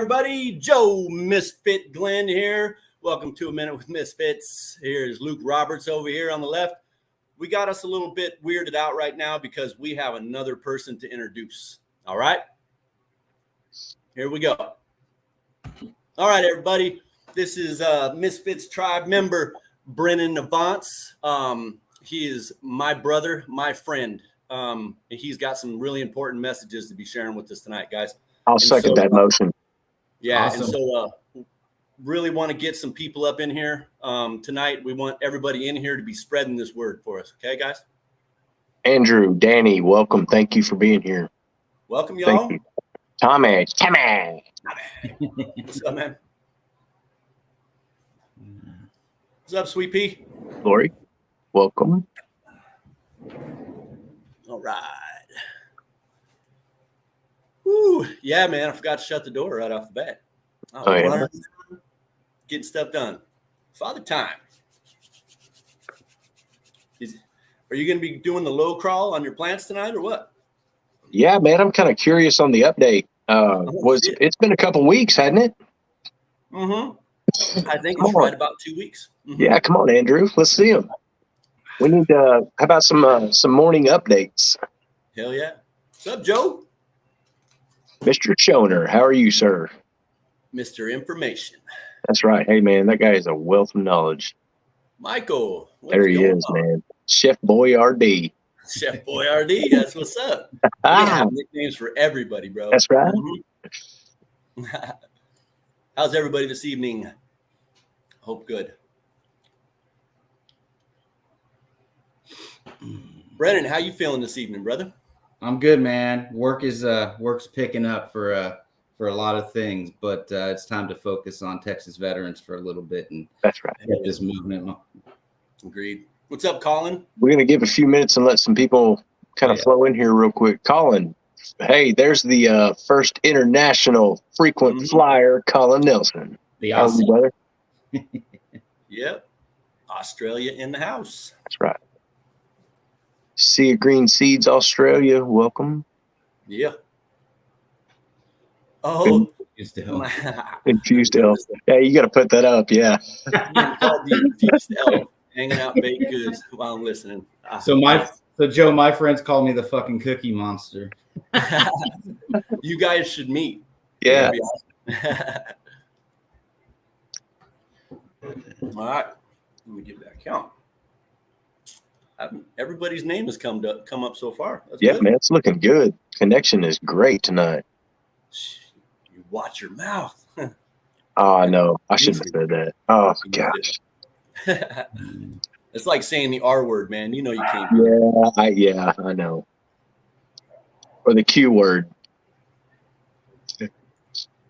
everybody. Joe Misfit Glenn here. Welcome to A Minute with Misfits. Here's Luke Roberts over here on the left. We got us a little bit weirded out right now because we have another person to introduce. All right. Here we go. All right, everybody. This is Misfits tribe member Brennan Avants. He is my brother, my friend. And he's got some really important messages to be sharing with us tonight, guys. I'll second that motion. Yeah, Awesome. And so really want to get some people up in here tonight. We want everybody in here to be spreading this word for us. Okay, guys? Andrew, Danny, welcome. Thank you for being here. Welcome, y'all. Thank you. Tommy. What's up, man? What's up, Sweet Pea? Lori, welcome. All right. Woo. Yeah, man, I forgot to shut the door right off the bat. Oh, yeah. Getting stuff done. Father time. Are you going to be doing the low crawl on your plants tonight or what? Yeah, man, I'm kind of curious on the update. It's been a couple weeks, hasn't it? Mm-hmm. I think it's right about 2 weeks. Mm-hmm. Yeah, come on, Andrew. Let's see them. We need how about some morning updates? Hell yeah. What's up, Joe? Mr. Schoner, how are you, sir? Mr. Information. That's right. Hey, man, that guy is a wealth of knowledge. Michael. There he is, man. Chef Boyardee. Chef Boyardee. That's what's up. We have nicknames for everybody, bro. That's right. Mm-hmm. How's everybody this evening? Hope good. Brennan, how you feeling this evening, brother? I'm good, man. Work's picking up for a lot of things, but it's time to focus on Texas veterans for a little bit and that's right. Get this movement. Agreed. What's up, Colin? We're going to give a few minutes and let some people kind of flow in here real quick. Colin, hey, there's the first international frequent flyer, Colin Nelson. The Aussie. Brother? Yep. Australia in the house. That's right. Sea of Green Seeds, Australia, welcome. Yeah. Oh, Infused elf. Yeah, you got to put that up. Yeah. The infused elf hanging out baked goods while I'm listening. So Joe, my friends call me the fucking Cookie Monster. You guys should meet. Yeah. All right. Let me get that count. Everybody's name has come up so far. That's good. Man, it's looking good. Connection is great tonight. You watch your mouth. Oh, no. I shouldn't have said that. Oh, gosh. It's like saying the R word, man. You know you can't. Yeah, I know. Or the Q word.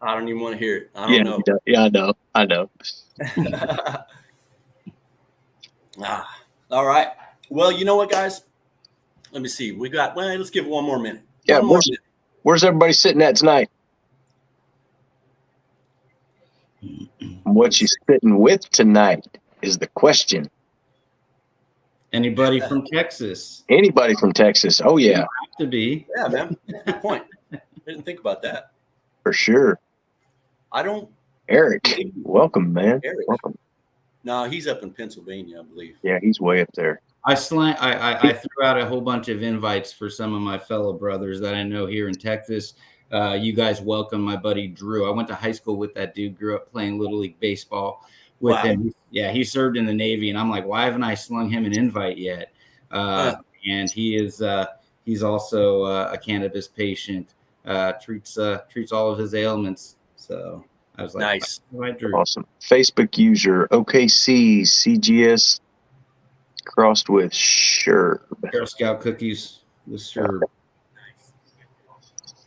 I don't even want to hear it. I don't know. Yeah, I know. All right. Well, you know what, guys? Let me see. Let's give it one more minute. Yeah, where's everybody sitting at tonight? What you sitting with tonight is the question. Anybody from Texas? Anybody from Texas? Oh, yeah. Have to be. Yeah, man. Good point. I didn't think about that. For sure. Eric, welcome, man. Eric. Welcome. No, he's up in Pennsylvania, I believe. Yeah, he's way up there. I threw out a whole bunch of invites for some of my fellow brothers that I know here in Texas. You guys welcome my buddy Drew. I went to high school with that dude, grew up playing Little League Baseball with him. Yeah, he served in the Navy, and I'm like, why haven't I slung him an invite yet? And he's also a cannabis patient, treats all of his ailments. So I was like, nice. Drew. Awesome. Facebook user, OKC, CGS, crossed with Sherb. Girl Scout cookies with Sherb.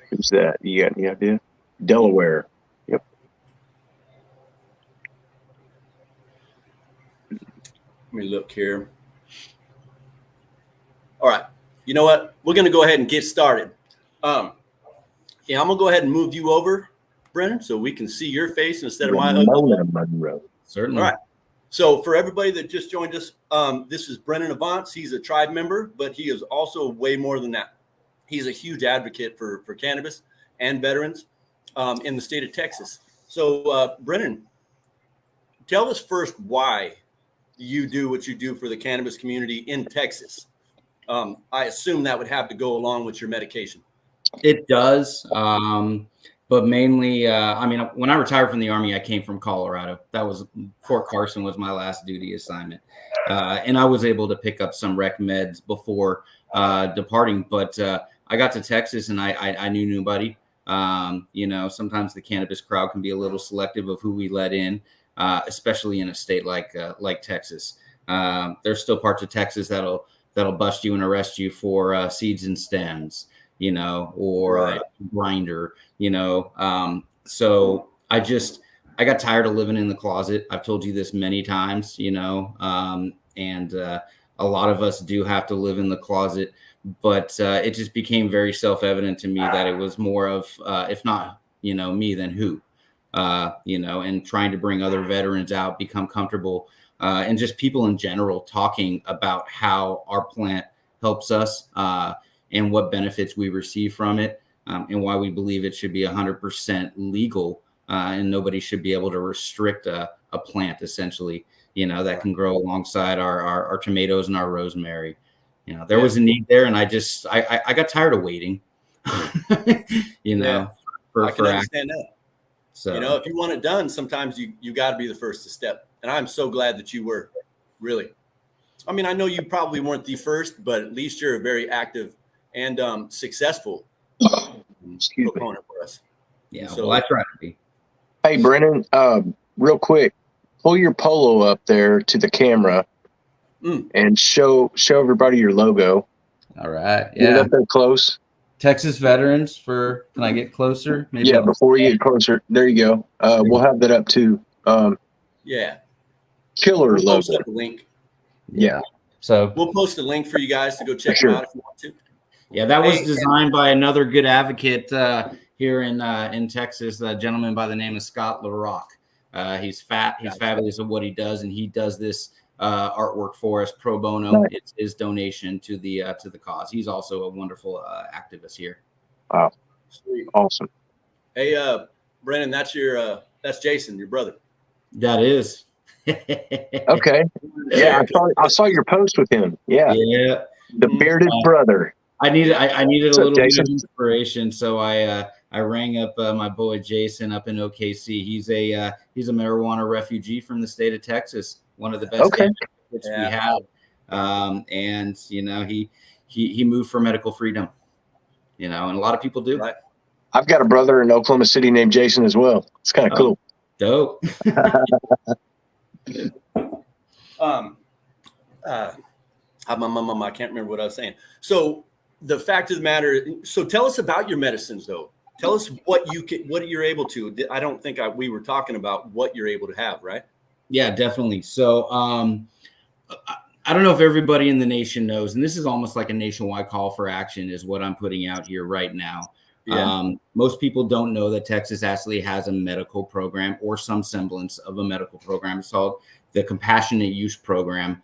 Who's that? You got any idea? Delaware. Yep. Let me look here. All right. You know what? We're going to go ahead and get started. I'm going to go ahead and move you over, Brennan, so we can see your face instead of my Monroe. Certainly. All right. So for everybody that just joined us, this is Brennan Avants. He's a tribe member, but he is also way more than that. He's a huge advocate for cannabis and veterans. in the state of Texas. So, Brennan, tell us first why you do what you do for the cannabis community in Texas. I assume that would have to go along with your medication. It does. But mainly, I mean, when I retired from the Army, I came from Colorado. That was Fort Carson was my last duty assignment. And I was able to pick up some rec meds before departing. But I got to Texas and I knew nobody. Sometimes the cannabis crowd can be a little selective of who we let in, especially in a state like Texas. There's still parts of Texas that'll bust you and arrest you for seeds and stems, or grinder, so I got tired of living in the closet. I've told you this many times, and a lot of us do have to live in the closet, but it just became very self-evident to me that it was more of, if not, me, then who, and trying to bring other veterans out, become comfortable, and just people in general talking about how our plant helps us, and what benefits we receive from it, and why we believe it should be 100% legal, and nobody should be able to restrict a plant, essentially, that can grow alongside our tomatoes and our rosemary. There was a need there, and I got tired of waiting. I can understand that. So if you want it done, sometimes you got to be the first to step, and I'm so glad that you were. Really, I mean, I know you probably weren't the first, but at least you're a very active and successful proponent for us. Yeah, so I try to be. Hey, Brennan, real quick, pull your polo up there to the camera and show everybody your logo. All right. Yeah. Get up there close. Texas Veterans can I get closer? Maybe before you get closer. There you go. We'll have that up too. Killer we'll logo. Post up a link. Yeah. So we'll post a link for you guys to go check them out if you want to. Yeah, that was designed by another good advocate here in Texas, a gentleman by the name of Scott LaRock. He's fabulous at what he does, and he does this artwork for us pro bono. Nice. It's his donation to the cause. He's also a wonderful activist here. Wow, sweet, awesome. Hey, Brennan, that's Jason, your brother. That is. Okay. Yeah, I saw your post with him. Yeah. Yeah. The bearded brother. I needed a little bit of inspiration, so I rang up my boy Jason up in OKC. He's a marijuana refugee from the state of Texas, one of the best we have. And he moved for medical freedom. And a lot of people do. Right. I've got a brother in Oklahoma City named Jason as well. It's kind of cool. Dope. I can't remember what I was saying. So the fact of the matter, so tell us about your medicines, though. Tell us what you're able to. I don't think we were talking about what you're able to have, right? Yeah, definitely. So I don't know if everybody in the nation knows, and this is almost like a nationwide call for action is what I'm putting out here right now. Yeah. Most people don't know that Texas actually has a medical program or some semblance of a medical program. It's called the Compassionate Use Program,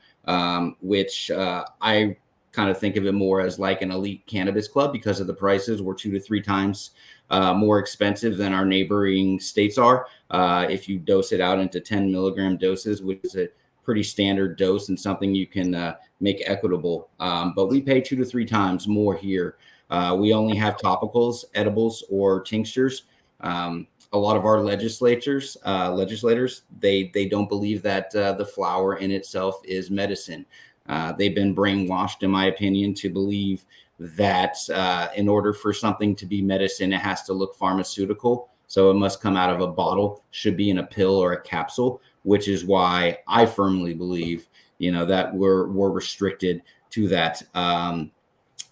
which I kind of think of it more as like an elite cannabis club because of the prices. We're 2 to 3 times more expensive than our neighboring states are. If you dose it out into 10 milligram doses, which is a pretty standard dose and something you can make equitable. But we pay 2 to 3 times more here. We only have topicals, edibles, or tinctures. A lot of our legislators, they don't believe that the flower in itself is medicine. They've been brainwashed, in my opinion, to believe that in order for something to be medicine, it has to look pharmaceutical. So it must come out of a bottle, should be in a pill or a capsule, which is why I firmly believe, that we're restricted to that. I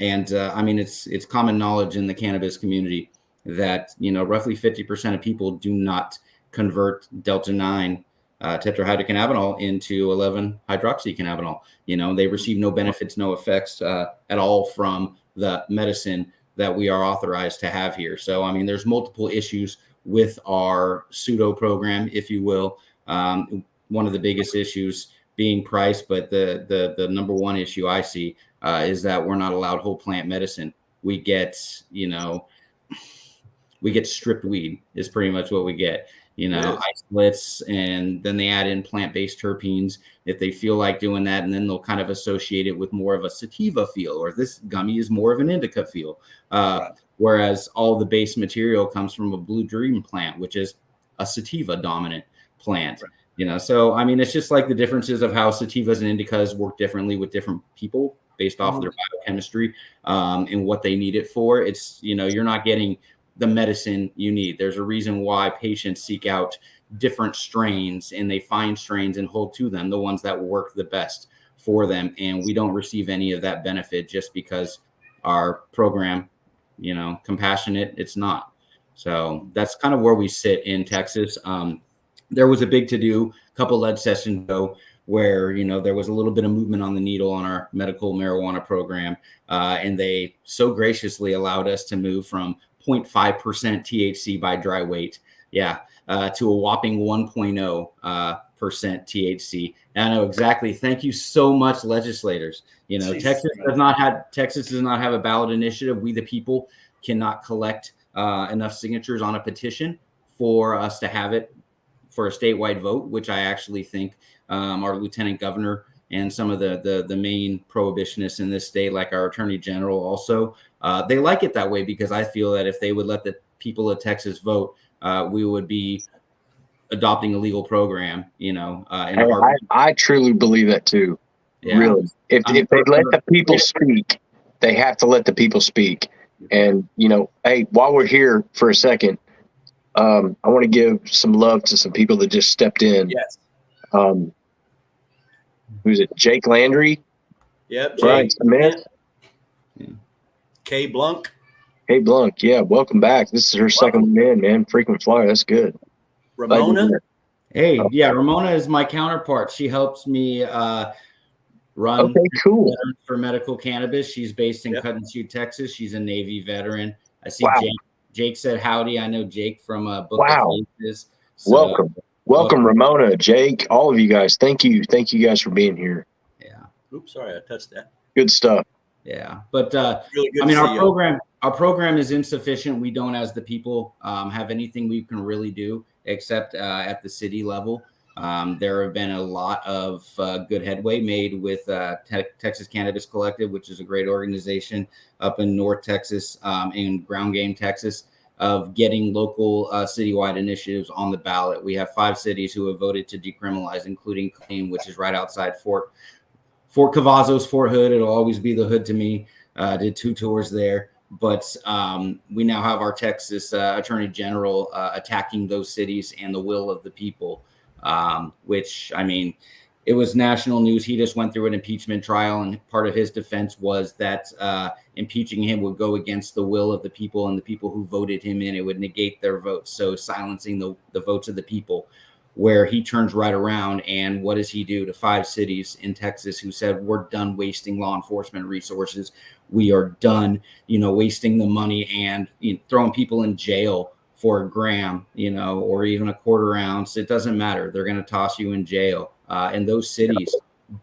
mean, it's common knowledge in the cannabis community that, roughly 50% of people do not convert Delta-9 tetrahydrocannabinol into 11-hydroxycannabinol. They receive no benefits, no effects at all from the medicine that we are authorized to have here. So, I mean, there's multiple issues with our pseudo program, if you will. One of the biggest issues being price, but the number one issue I see is that we're not allowed whole plant medicine. We get, we get stripped weed is pretty much what we get. Isolates, and then they add in plant-based terpenes if they feel like doing that, and then they'll kind of associate it with more of a sativa feel, or this gummy is more of an indica feel. Right. Whereas all the base material comes from a blue dream plant, which is a sativa dominant plant. Right. So I mean, it's just like the differences of how sativas and indicas work differently with different people based off their biochemistry and what they need it for. It's, you're not getting the medicine you need. There's a reason why patients seek out different strains, and they find strains and hold to them, the ones that work the best for them. And we don't receive any of that benefit just because our program, compassionate, it's not. So that's kind of where we sit in Texas. There was a big to-do a couple lead sessions ago where, there was a little bit of movement on the needle on our medical marijuana program. And they so graciously allowed us to move from 0.5% THC by dry weight, to a whopping 1.0% THC. And I know exactly. Thank you so much, legislators. Texas does not have a ballot initiative. We the people cannot collect enough signatures on a petition for us to have it for a statewide vote, which I actually think our lieutenant governor and some of the main prohibitionists in this state, like our attorney general also, they like it that way, because I feel that if they would let the people of Texas vote, we would be adopting a legal program, I truly believe that too. Yeah. Really. If they let the people speak, they have to let the people speak. And, hey, while we're here for a second, I want to give some love to some people that just stepped in. Yes. Who's it? Jake Landry. Yep. Brian Smith. Yeah. Kay Blunk. Hey, Blunk. Yeah. Welcome back. This is her second one in, man. Frequent flyer. That's good. Ramona. Hey, yeah. Ramona is my counterpart. She helps me run. Okay, cool. For Medical Cannabis. She's based in Cottonwood, Texas. She's a Navy veteran. I see Jake said howdy. I know Jake from Book of Faces. So, Welcome, Ramona, Jake, all of you guys. Thank you guys for being here. Yeah. Oops, sorry, I touched that. Good stuff. Yeah, but really good. I mean, our program is insufficient. We don't, as the people, have anything we can really do except at the city level. There have been a lot of good headway made with Texas Cannabis Collective, which is a great organization up in North Texas, in Ground Game, Texas, of getting local citywide initiatives on the ballot. We have 5 cities who have voted to decriminalize, including Killeen, which is right outside Fort Cavazos, Fort Hood. It'll always be the hood to me. Did 2 tours there. But we now have our Texas Attorney General attacking those cities and the will of the people, which, I mean, it was national news. He just went through an impeachment trial, and part of his defense was that impeaching him would go against the will of the people, and the people who voted him in. It would negate their votes, so silencing the votes of the people, where he turns right around. And what does he do to 5 cities in Texas who said, we're done wasting law enforcement resources. We are done, wasting the money and throwing people in jail for a gram, or even a quarter ounce. It doesn't matter. They're going to toss you in jail. And those cities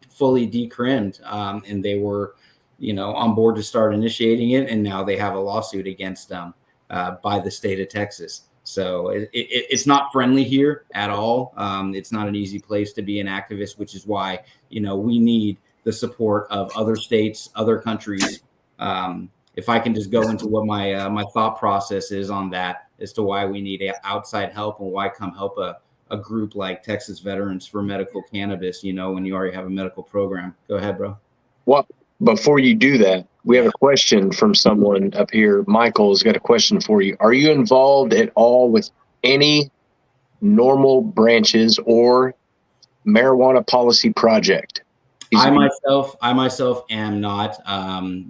fully decrimmed, and they were, on board to start initiating it. And now they have a lawsuit against them by the state of Texas. So it's not friendly here at all. It's not an easy place to be an activist, which is why, we need the support of other states, other countries. If I can just go into what my thought process is on that, as to why we need outside help and why come help a group like Texas Veterans for Medical Cannabis, when you already have a medical program. Go ahead, bro. Well, before you do that, we have a question from someone up here. Michael's got a question for you. Are you involved at all with any normal branches or marijuana policy project? I myself am not.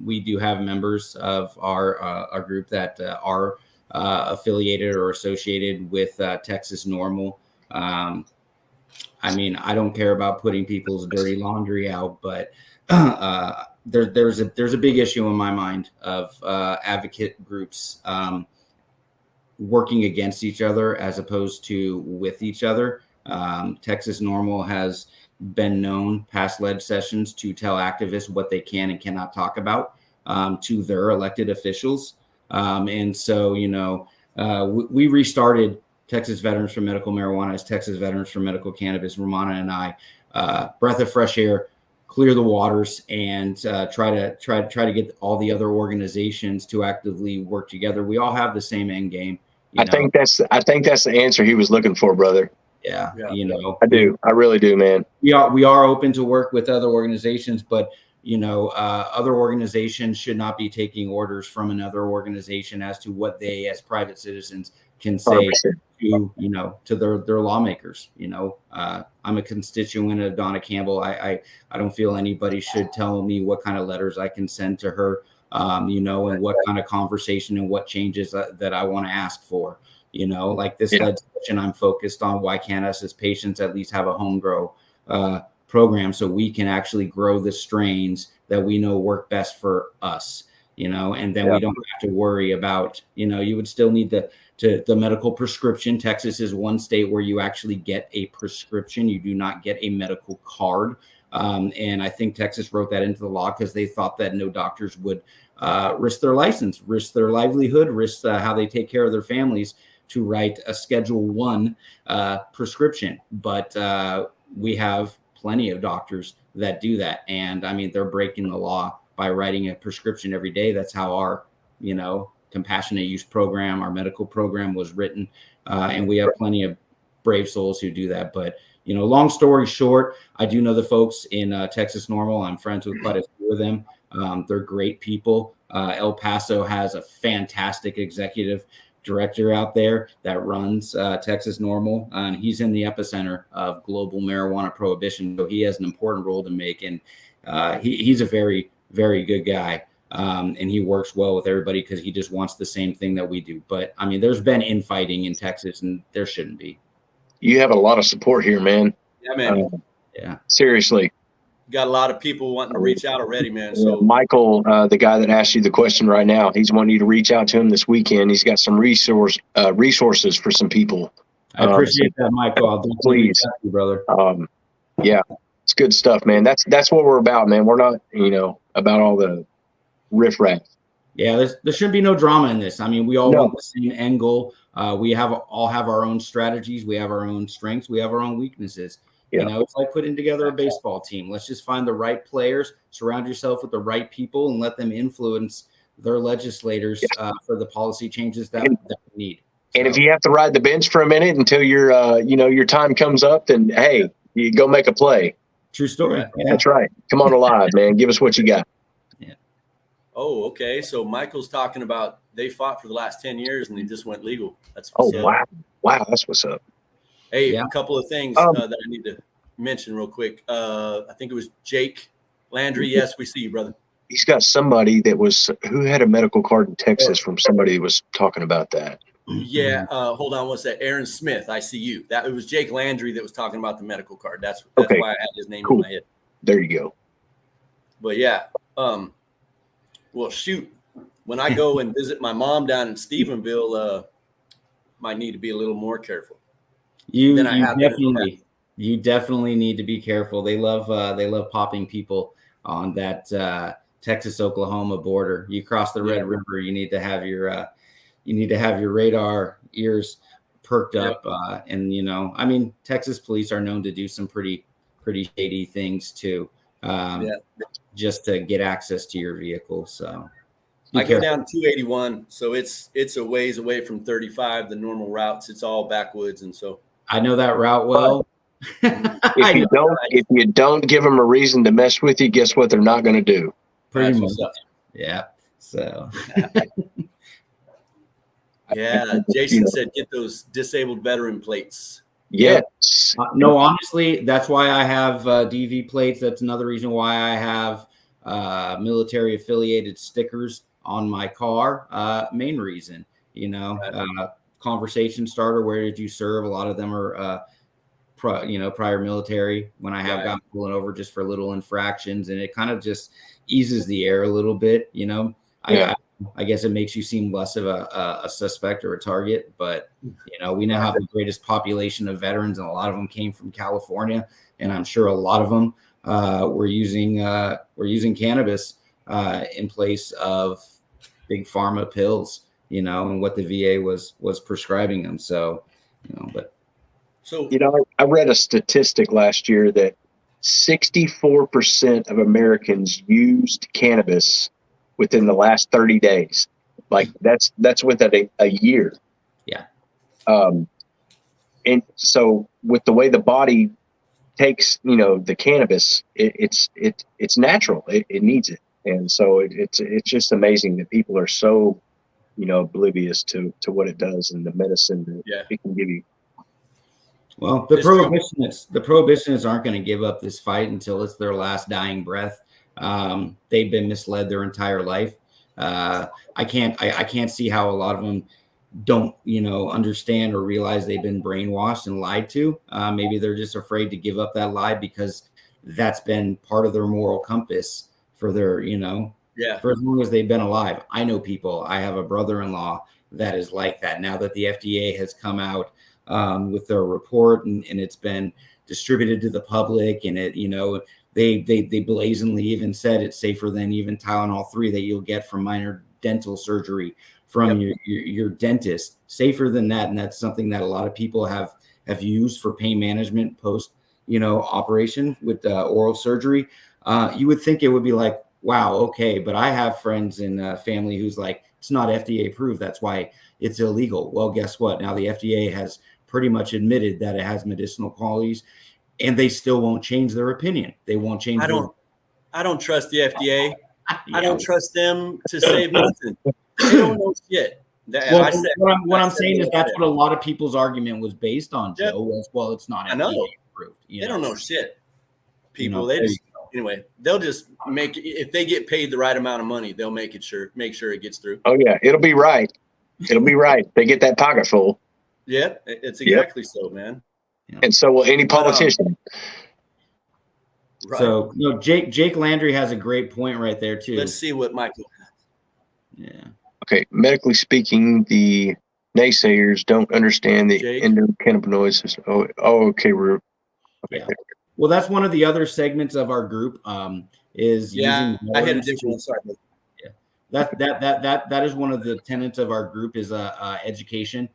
We do have members of our group that are affiliated or associated with Texas Normal. I mean, I don't care about putting people's dirty laundry out, but there's a big issue in my mind of advocate groups working against each other as opposed to with each other. Texas Normal has been known past lead sessions to tell activists what they can and cannot talk about to their elected officials. And so, we restarted Texas Veterans for Medical Marijuana as Texas Veterans for Medical Cannabis. Romana and I, breath of fresh air, clear the waters, and try to get all the other organizations to actively work together. We all have the same end game. I think that's the answer he was looking for, brother. Yeah. I really do, man. We are open to work with other organizations, but other organizations should not be taking orders from another organization as to what they, as private citizens, can say 100%. to their lawmakers. I'm a constituent of Donna Campbell. I don't feel anybody should tell me what kind of letters I can send to her, and what kind of conversation and what changes that I want to ask for. Like this legislation, I'm focused on why can't us as patients at least have a home grow program so we can actually grow the strains that we know work best for us, and then we don't have to worry about, you would still need the medical prescription. Texas is one state where you actually get a prescription. You do not get a medical card. And I think Texas wrote that into the law because they thought that no doctors would risk their license, risk their livelihood, risk how they take care of their families to write a Schedule I prescription. But we have plenty of doctors that do that. And I mean, they're breaking the law by writing a prescription every day. That's how our, compassionate use program, our medical program was written. And we have plenty of brave souls who do that. But, long story short, I do know the folks in Texas Normal. I'm friends with quite a few of them. They're great people. El Paso has a fantastic executive director out there that runs Texas Normal, and he's in the epicenter of global marijuana prohibition. So he has an important role to make, and he's a very, very good guy. And he works well with everybody because he just wants the same thing that we do. But I mean, there's been infighting in Texas, and there shouldn't be. You have a lot of support here, man. Yeah, man. Seriously. Got a lot of people wanting to reach out already, man. So Michael, the guy that asked you the question right now, he's wanting you to reach out to him this weekend. He's got some resources for some people. I appreciate that, Michael. I'll definitely reach out to you, brother. Yeah, it's good stuff, man. That's what we're about, man. We're not, about all the riffraff. Yeah, there shouldn't be no drama in this. I mean, we all want the same end goal. We all have our own strategies. We have our own strengths. We have our own weaknesses. Yeah. It's like putting together a baseball team. Let's just find the right players, surround yourself with the right people, and let them influence their legislators for the policy changes that we need. And if you have to ride the bench for a minute until your time comes up, then hey, you go make a play. True story. Yeah. That's right. Come on alive, man. Give us what you got. Yeah. Oh, okay. So Michael's talking about they fought for the last 10 years and they just went legal. That's wow. Wow, that's what's up. Hey, a couple of things that I need to mention real quick. I think it was Jake Landry. Yes, we see you, brother. He's got somebody who had a medical card in Texas from somebody who was talking about that. Yeah. Hold on. What's that? Aaron Smith. I see you. It was Jake Landry that was talking about the medical card. That's why I had his name in my head. There you go. But yeah. Well, shoot. When I go and visit my mom down in Stephenville, might need to be a little more careful. You definitely need to be careful. They love popping people on that Texas-Oklahoma border. You cross the Red River, you need to have your radar ears perked up. And Texas police are known to do some pretty shady things too, just to get access to your vehicle. So I get down 281, so it's a ways away from 35, the normal routes. It's all backwoods, and so I know that route well. If you don't give them a reason to mess with you, guess what they're not going to do? Pretty much. Yeah. So. Yeah. Jason said, get those disabled veteran plates. Yes. No, honestly, that's why I have DV plates. That's another reason why I have military affiliated stickers on my car. Main reason, conversation starter. Where did you serve? A lot of them are, prior military. When I have gotten pulling over just for little infractions, and it kind of just eases the air a little bit. I guess it makes you seem less of a suspect or a target. But we now have the greatest population of veterans, and a lot of them came from California, and I'm sure a lot of them were using cannabis in place of big pharma pills. and what the VA was prescribing them. So, I read a statistic last year that 64% of Americans used cannabis within the last 30 days. Like that's within a year. Yeah. And so with the way the body takes, the cannabis, it's natural. It needs it. And so it's just amazing that people are so, oblivious to what it does and the medicine that it can give you. Well, the prohibitionists aren't going to give up this fight until it's their last dying breath. They've been misled their entire life. I can't see how a lot of them don't, understand or realize they've been brainwashed and lied to. Maybe they're just afraid to give up that lie because that's been part of their moral compass for their, for as long as they've been alive. I know people. I have a brother-in-law that is like that. Now that the FDA has come out with their report and it's been distributed to the public, and they blazingly even said it's safer than even Tylenol 3 that you'll get from minor dental surgery from your dentist, safer than that. And that's something that a lot of people have used for pain management post, operation with oral surgery. You would think it would be like, wow, okay. But I have friends and family who's like, it's not FDA approved. That's why it's illegal. Well, guess what? Now the FDA has pretty much admitted that it has medicinal qualities, and they still won't change their opinion. They won't change. I don't trust the FDA. I don't trust them to save nothing. They don't know shit. What I'm saying is that's what a lot of people's argument was based on, Joe. Was, well, it's not FDA approved. They don't know shit. People, they'll just make, if they get paid the right amount of money, they'll make sure it gets through. Oh yeah, it'll be right. It'll be right. They get that pocket full. Yeah, it's exactly so, man. And so will any politician. Right. So, Jake Landry has a great point right there too. Let's see what Michael. Yeah. Okay. Medically speaking, the naysayers don't understand the endocannabinoids. Okay. Yeah. Well, that's one of the other segments of our group. Using I had a different one. Sorry. Yeah. That is one of the tenets of our group is education.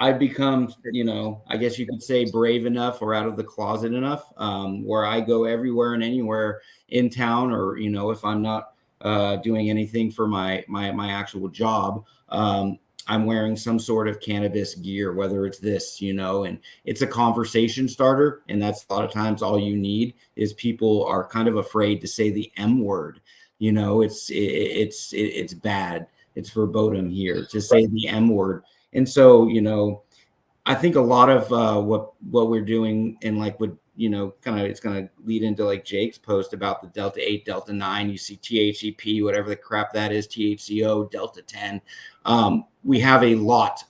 I've become, I guess you could say brave enough or out of the closet enough, where I go everywhere and anywhere in town, or, if I'm not doing anything for my actual job, I'm wearing some sort of cannabis gear, whether it's this, and it's a conversation starter. And that's a lot of times all you need is people are kind of afraid to say the M word. It's bad. It's verboten here to say the M word. And so, I think a lot of what we're doing, and like what, it's going to lead into like Jake's post about the Delta 8, Delta 9, you see THCP, whatever the crap that is, THCO, Delta 10. We have a lot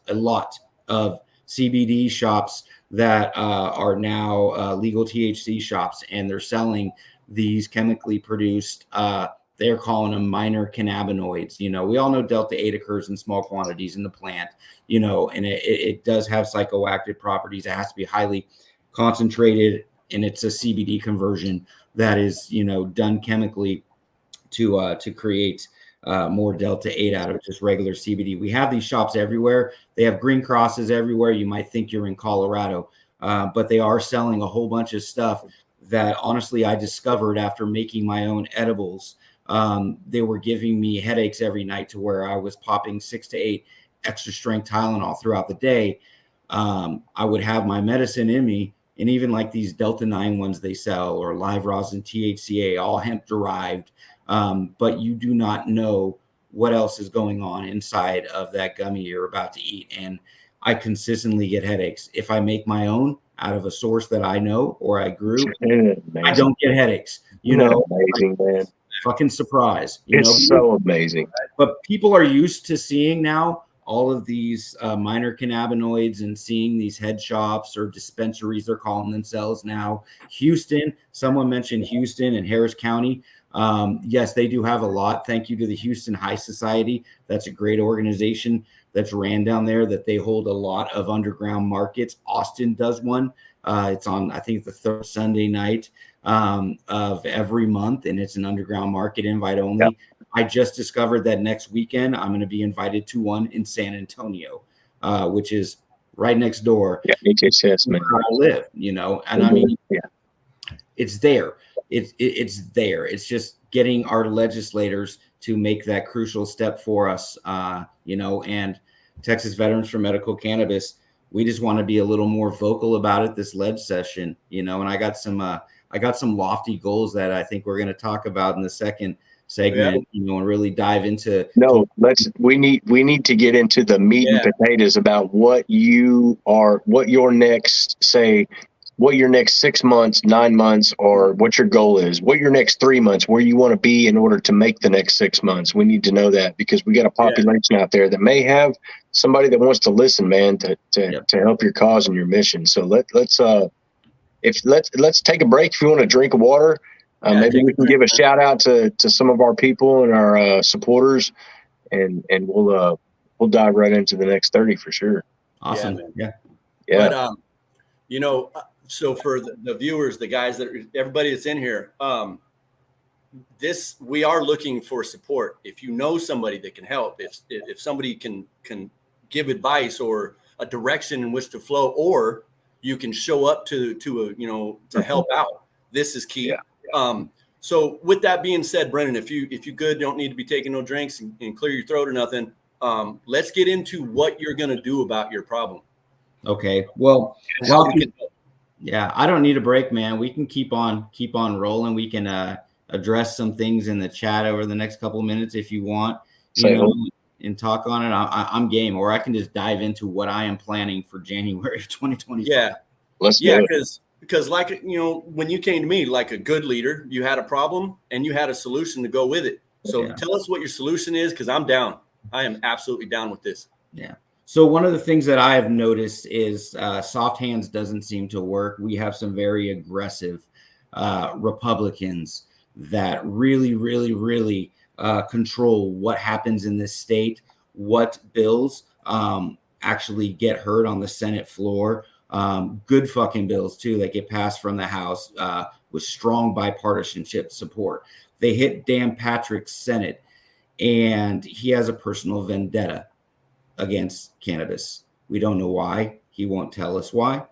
of CBD shops that are now legal THC shops, and they're selling these chemically produced, they're calling them minor cannabinoids. We all know Delta 8 occurs in small quantities in the plant, and it does have psychoactive properties. It has to be highly concentrated, and it's a CBD conversion that is, done chemically to create more Delta 8 out of just regular CBD. We have these shops everywhere. They have green crosses everywhere. You might think you're in Colorado, but they are selling a whole bunch of stuff that honestly I discovered after making my own edibles. They were giving me headaches every night to where I was popping 6 to 8 extra strength Tylenol throughout the day. I would have my medicine in me, and even like these Delta 9 ones they sell, or live rosin THCA, all hemp derived. But you do not know what else is going on inside of that gummy you're about to eat. And I consistently get headaches. If I make my own out of a source that I know or I grew, I don't get headaches. Amazing, man. Fucking surprise. It's so amazing. But people are used to seeing now all of these minor cannabinoids and seeing these head shops or dispensaries, they're calling themselves now. Houston, someone mentioned Houston and Harris County. Yes, they do have a lot. Thank you to the Houston High Society. That's a great organization that's ran down there, that they hold a lot of underground markets. Austin does one. It's on, I think, the third Sunday night of every month, and it's an underground market, invite only. I just discovered that next weekend I'm going to be invited to one in San Antonio, which is right next door. Yeah, HHS, man. Where I live, and I mean, it's there. It's there. It's just getting our legislators to make that crucial step for us, and Texas Veterans for Medical Cannabis. We just want to be a little more vocal about it this leg session, and I got some lofty goals that I think we're going to talk about in the second segment, and really dive into. No, we need to get into the meat and potatoes about what your next 6 months, 9 months, or what your goal is, what your next 3 months, where you want to be in order to make the next 6 months. We need to know that, because we got a population out there that may have somebody that wants to listen, man, to help your cause and your mission. So let's take a break. If you want to drink of water, maybe we can give a shout out to some of our people and our supporters, and we'll dive right into the next 30 for sure. Awesome. Yeah. But so for the viewers, the guys everybody that's in here, we are looking for support. If you know somebody that can help, if somebody can give advice or a direction in which to flow, or you can show up to help out, this is key. So with that being said, Brennan, if you good, don't need to be taking no drinks and clear your throat or nothing. Let's get into what you're going to do about your problem. Okay. Well, I don't need a break, man. We can keep on rolling. We can address some things in the chat over the next couple of minutes if you want, and talk on it. I'm game, or I can just dive into what I am planning for January of 2025. Yeah. Let's do it. Because when you came to me like a good leader, you had a problem and you had a solution to go with it. So tell us what your solution is, because I'm down. I am absolutely down with this. Yeah. So one of the things that I have noticed is soft hands doesn't seem to work. We have some very aggressive Republicans that really, really, really control what happens in this state, what bills actually get heard on the Senate floor. Good fucking bills too that get passed from the House with strong bipartisanship support. They hit Dan Patrick's Senate, and he has a personal vendetta against cannabis. We don't know why. He won't tell us why.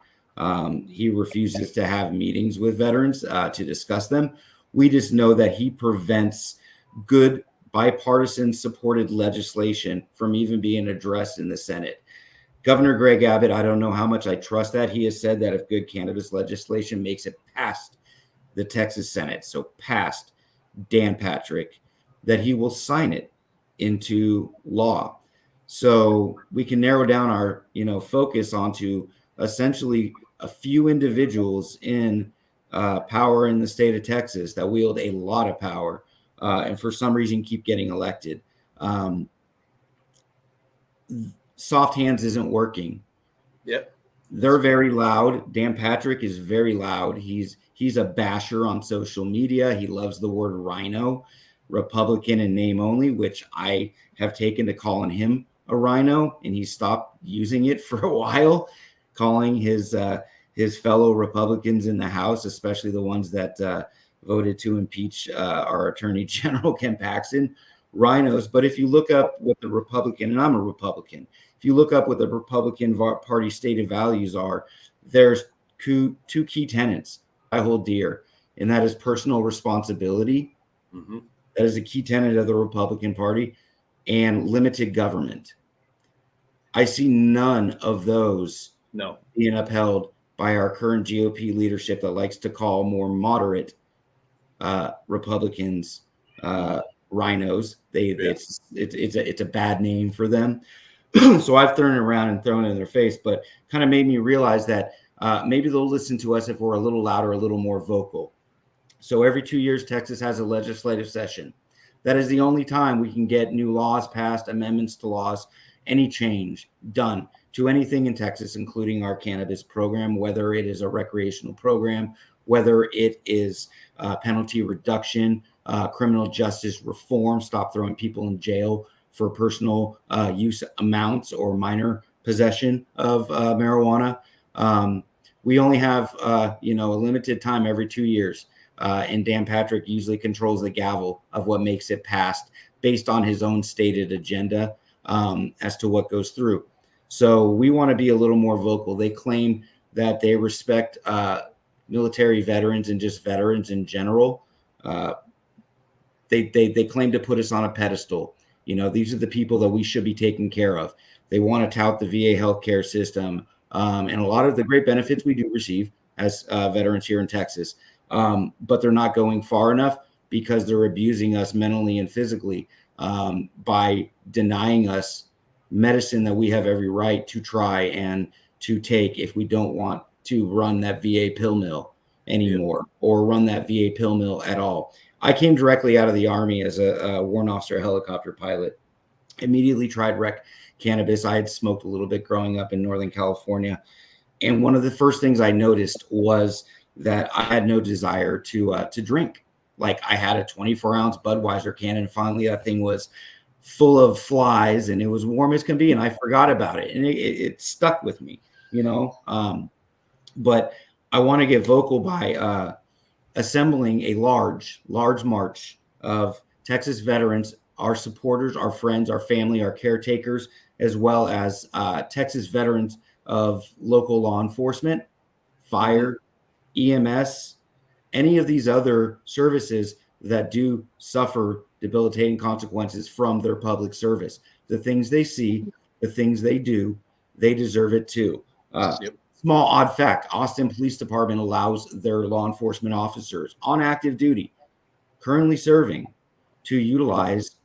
He refuses to have meetings with veterans to discuss them. We just know that he prevents good bipartisan supported legislation from even being addressed in the Senate. Governor Greg Abbott, I don't know how much I trust that. He has said that if good cannabis legislation makes it past the Texas Senate, so past Dan Patrick, that he will sign it into law. So we can narrow down our, focus onto essentially a few individuals in power in the state of Texas that wield a lot of power and for some reason keep getting elected. Soft hands isn't working. Yep. They're very loud. Dan Patrick is very loud. He's a basher on social media. He loves the word rhino, Republican in name only, which I have taken to calling him a rhino, and he stopped using it for a while, calling his fellow Republicans in the House, especially the ones that voted to impeach our Attorney General Ken Paxton, rhinos. But if you look up what the Republican, and I'm a Republican, if you look up what the Republican Party stated values are, there's two key tenets I hold dear, and that is personal responsibility. Mm-hmm. That is a key tenet of the Republican Party, and limited government. I see none of those being upheld by our current GOP leadership that likes to call more moderate Republicans rhinos. It's a bad name for them. So I've thrown it around and thrown it in their face, but kind of made me realize that maybe they'll listen to us if we're a little louder, a little more vocal. So every 2 years, Texas has a legislative session. That is the only time we can get new laws passed, amendments to laws, any change done to anything in Texas, including our cannabis program, whether it is a recreational program, whether it is penalty reduction, criminal justice reform, stop throwing people in jail for personal use amounts or minor possession of marijuana. We only have, a limited time every 2 years. And Dan Patrick usually controls the gavel of what makes it past based on his own stated agenda as to what goes through. So we want to be a little more vocal. They claim that they respect military veterans and just veterans in general. They claim to put us on a pedestal. These are the people that we should be taking care of. They want to tout the VA healthcare system and a lot of the great benefits we do receive as veterans here in Texas. But they're not going far enough because they're abusing us mentally and physically by denying us medicine that we have every right to try and to take if we don't want to run that VA pill mill anymore or run that VA pill mill at all. I came directly out of the Army as a warrant officer, a helicopter pilot. Immediately tried rec cannabis. I had smoked a little bit growing up in Northern California. And one of the first things I noticed was that I had no desire to drink. Like I had a 24-ounce Budweiser can, and finally that thing was full of flies and it was warm as can be, and I forgot about it. And it stuck with me, but I want to get vocal by assembling a large march of Texas veterans, our supporters, our friends, our family, our caretakers, as well as Texas veterans of local law enforcement, fire, EMS, any of these other services that do suffer debilitating consequences from their public service. The things they see, the things they do, they deserve it too. Small odd fact, Austin Police Department allows their law enforcement officers on active duty currently serving to utilize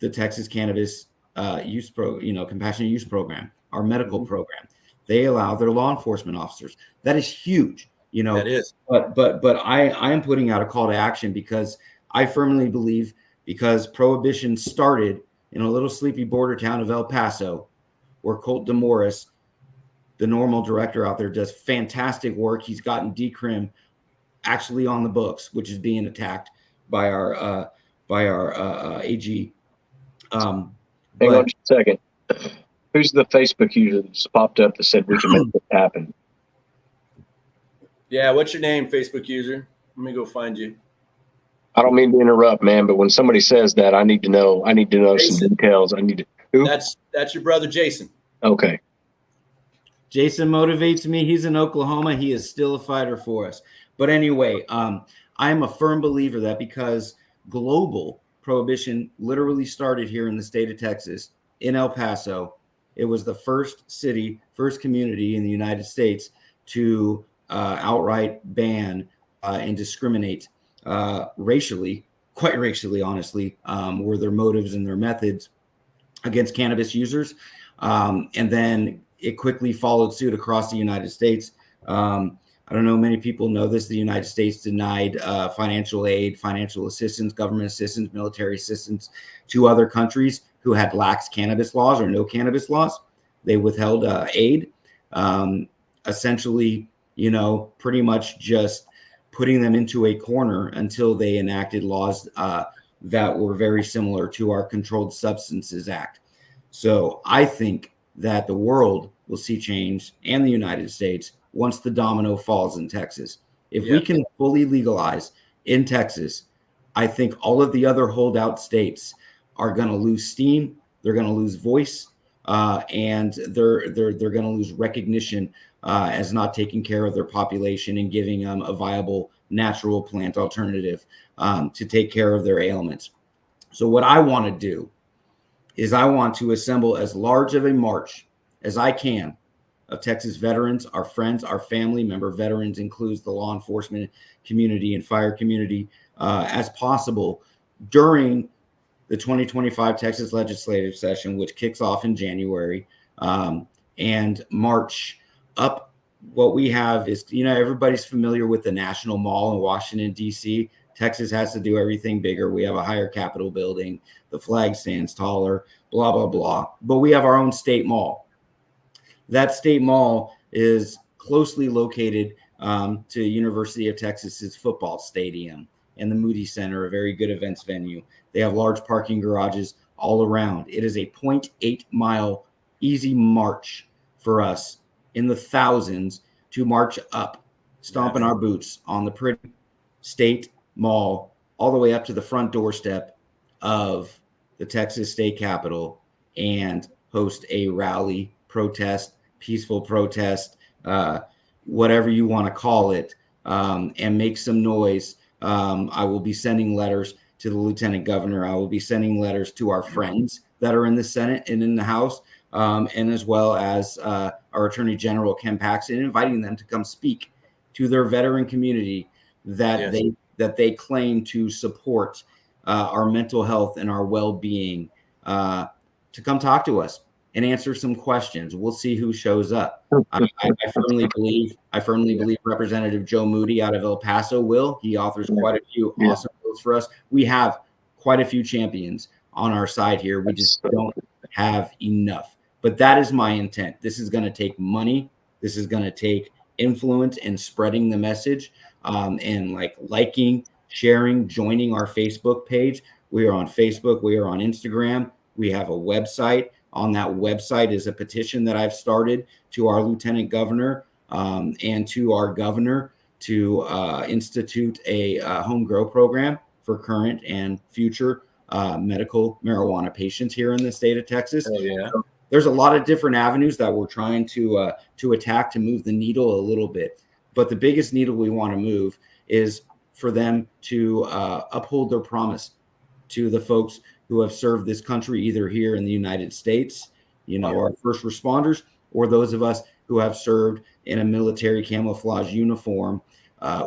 the Texas Cannabis compassionate use program, our medical program. They allow their law enforcement officers. That is huge. That is. But I am putting out a call to action because I firmly believe, because prohibition started in a little sleepy border town of El Paso, where Colt DeMorris, the normal director out there, does fantastic work. He's gotten decrim actually on the books, which is being attacked by our AG. Hang on just a second. Who's the Facebook user that's popped up that said we can make this happen? Yeah, what's your name, Facebook user? Let me go find you. I don't mean to interrupt, man, but when somebody says that, I need to know Jason. some details. Who? That's your brother Jason. Okay. Jason motivates me. He's in Oklahoma. He is still a fighter for us. But anyway, I am a firm believer that because global prohibition literally started here in the state of Texas, in El Paso, it was the first community in the United States to outright ban and discriminate racially, quite racially, honestly, were their motives and their methods against cannabis users. And then it quickly followed suit across the United States. I don't know, many people know this. The United States denied financial aid, financial assistance, government assistance, military assistance to other countries who had lax cannabis laws or no cannabis laws. They withheld aid, essentially, pretty much just putting them into a corner until they enacted laws that were very similar to our Controlled Substances Act. So I think that the world will see change, and the United States, once the domino falls in Texas. If we can fully legalize in Texas, I think all of the other holdout states are going to lose steam. They're going to lose voice, and they're going to lose recognition as not taking care of their population and giving them a viable natural plant alternative to take care of their ailments. So what I want to do is I want to assemble as large of a march as I can of Texas veterans, our friends, our family member veterans, includes the law enforcement community and fire community, as possible during the 2025 Texas legislative session, which kicks off in January, and march up. What we have is, everybody's familiar with the National Mall in Washington, D.C. Texas has to do everything bigger. We have a higher Capitol building. The flag stands taller, blah, blah, blah. But we have our own state mall. That state mall is closely located to University of Texas's football stadium and the Moody Center, a very good events venue. They have large parking garages all around. It is a 0.8 mile easy march for us in the thousands to march up, stomping our boots on the pretty state mall all the way up to the front doorstep of the Texas state capitol and host a rally, protest, peaceful protest, whatever you want to call it, and make some noise. I will be sending letters to the lieutenant governor. I will be sending letters to our friends that are in the Senate and in the House, and as well as our Attorney General, Ken Paxton, inviting them to come speak to their veteran community that they claim to support our mental health and our well-being, to come talk to us and answer some questions. We'll see who shows up. I firmly believe Representative Joe Moody out of El Paso will. He authors quite a few awesome bills for us. We have quite a few champions on our side here. We just don't have enough. But that is my intent. This is going to take money. This is going to take influence and spreading the message, and liking, sharing, joining our Facebook page. We are on Facebook. We are on Instagram. We have a website. On that website is a petition that I've started to our lieutenant governor and to our governor to institute a home grow program for current and future medical marijuana patients here in the state of Texas. Oh, yeah. So there's a lot of different avenues that we're trying to attack to move the needle a little bit. But the biggest needle we want to move is for them to uphold their promise to the folks who have served this country, either here in the United States, our first responders, or those of us who have served in a military camouflage uniform.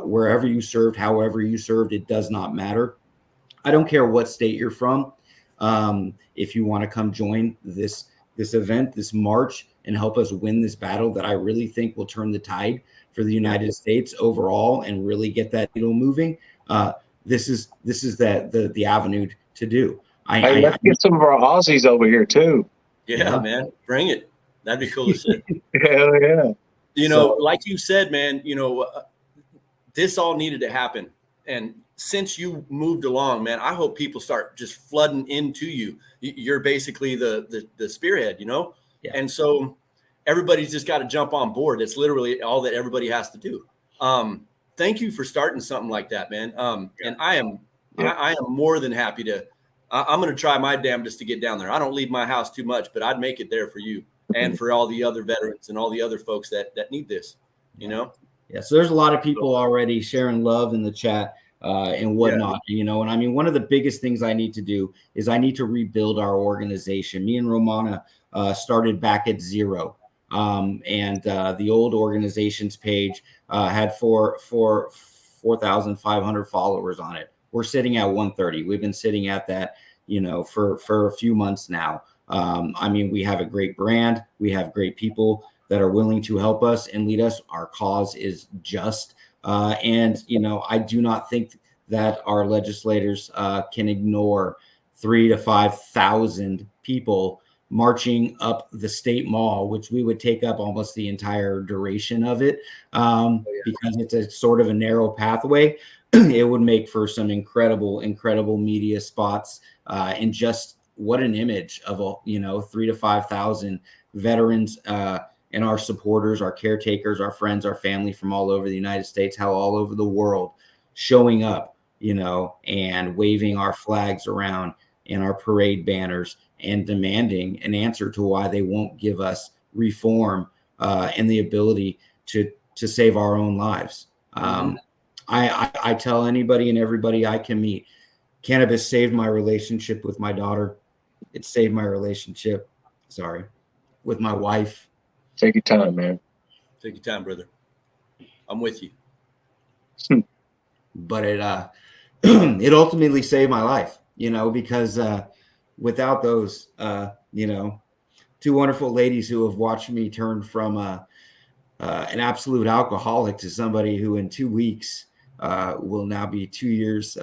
Wherever you served, however you served, it does not matter. I don't care what state you're from. If you want to come join this event, this march, and help us win this battle that I really think will turn the tide for the United States overall and really get that needle moving, this is the avenue to do. Let's get some of our Aussies over here too. Yeah, man, bring it. That'd be cool to see. Hell yeah. Like you said, man, this all needed to happen. And since you moved along, man, I hope people start just flooding into you. You're basically the spearhead, Yeah. And so everybody's just got to jump on board. It's literally all that everybody has to do. Thank you for starting something like that, man. And I am more than happy to. I'm going to try my damnedest to get down there. I don't leave my house too much, but I'd make it there for you and for all the other veterans and all the other folks that need this, Yeah. So there's a lot of people already sharing love in the chat and whatnot, and I mean, one of the biggest things I need to do is I need to rebuild our organization. Me and Romana started back at zero. And the old organization's page had 4,500 followers on it. We're sitting at 130. We've been sitting at that, for a few months now. I mean, we have a great brand. We have great people that are willing to help us and lead us. Our cause is just. And I do not think that our legislators can ignore 3,000 to 5,000 people marching up the state mall, which we would take up almost the entire duration of it, because it's a sort of a narrow pathway. It would make for some incredible media spots, and just what an image of 3,000 to 5,000 veterans and our supporters, our caretakers, our friends, our family from all over the United States, all over the world, showing up, and waving our flags around and our parade banners and demanding an answer to why they won't give us reform and the ability to save our own lives. I tell anybody and everybody I can meet, cannabis saved my relationship with my daughter. It saved my relationship, with my wife. Take your time, man. Take your time, brother. I'm with you. But it it ultimately saved my life, because without those, two wonderful ladies who have watched me turn from an absolute alcoholic to somebody who in 2 weeks will now be 2 years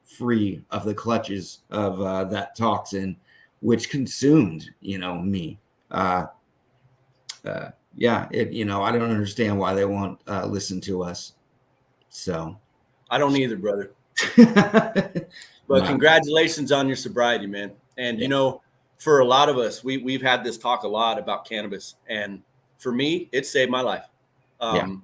free of the clutches of that toxin, which consumed, me. I don't understand why they won't listen to us. So I don't either, brother. But congratulations on your sobriety, man. And, for a lot of us, we've had this talk a lot about cannabis. And for me, it saved my life.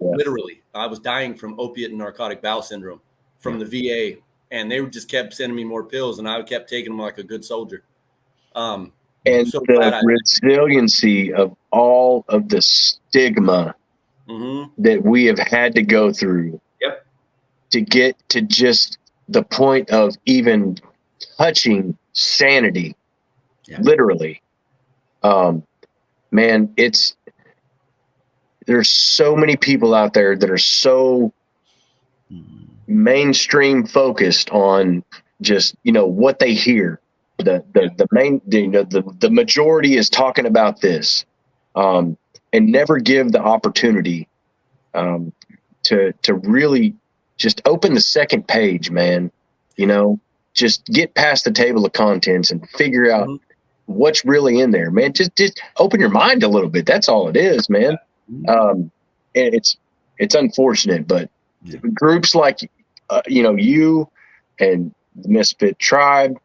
Literally, I was dying from opiate and narcotic bowel syndrome from the VA. And they just kept sending me more pills. And I kept taking them like a good soldier. And so the resiliency of all of the stigma that we have had to go through to get to just the point of even touching sanity, literally. Man, there's so many people out there that are so mainstream focused on just, what they hear. The majority is talking about this, and never give the opportunity to really just open the second page, man. Just get past the table of contents and figure out what's really in there, man. Just open your mind a little bit. That's all it is, man. It's unfortunate, but groups like you and the Misfit Tribe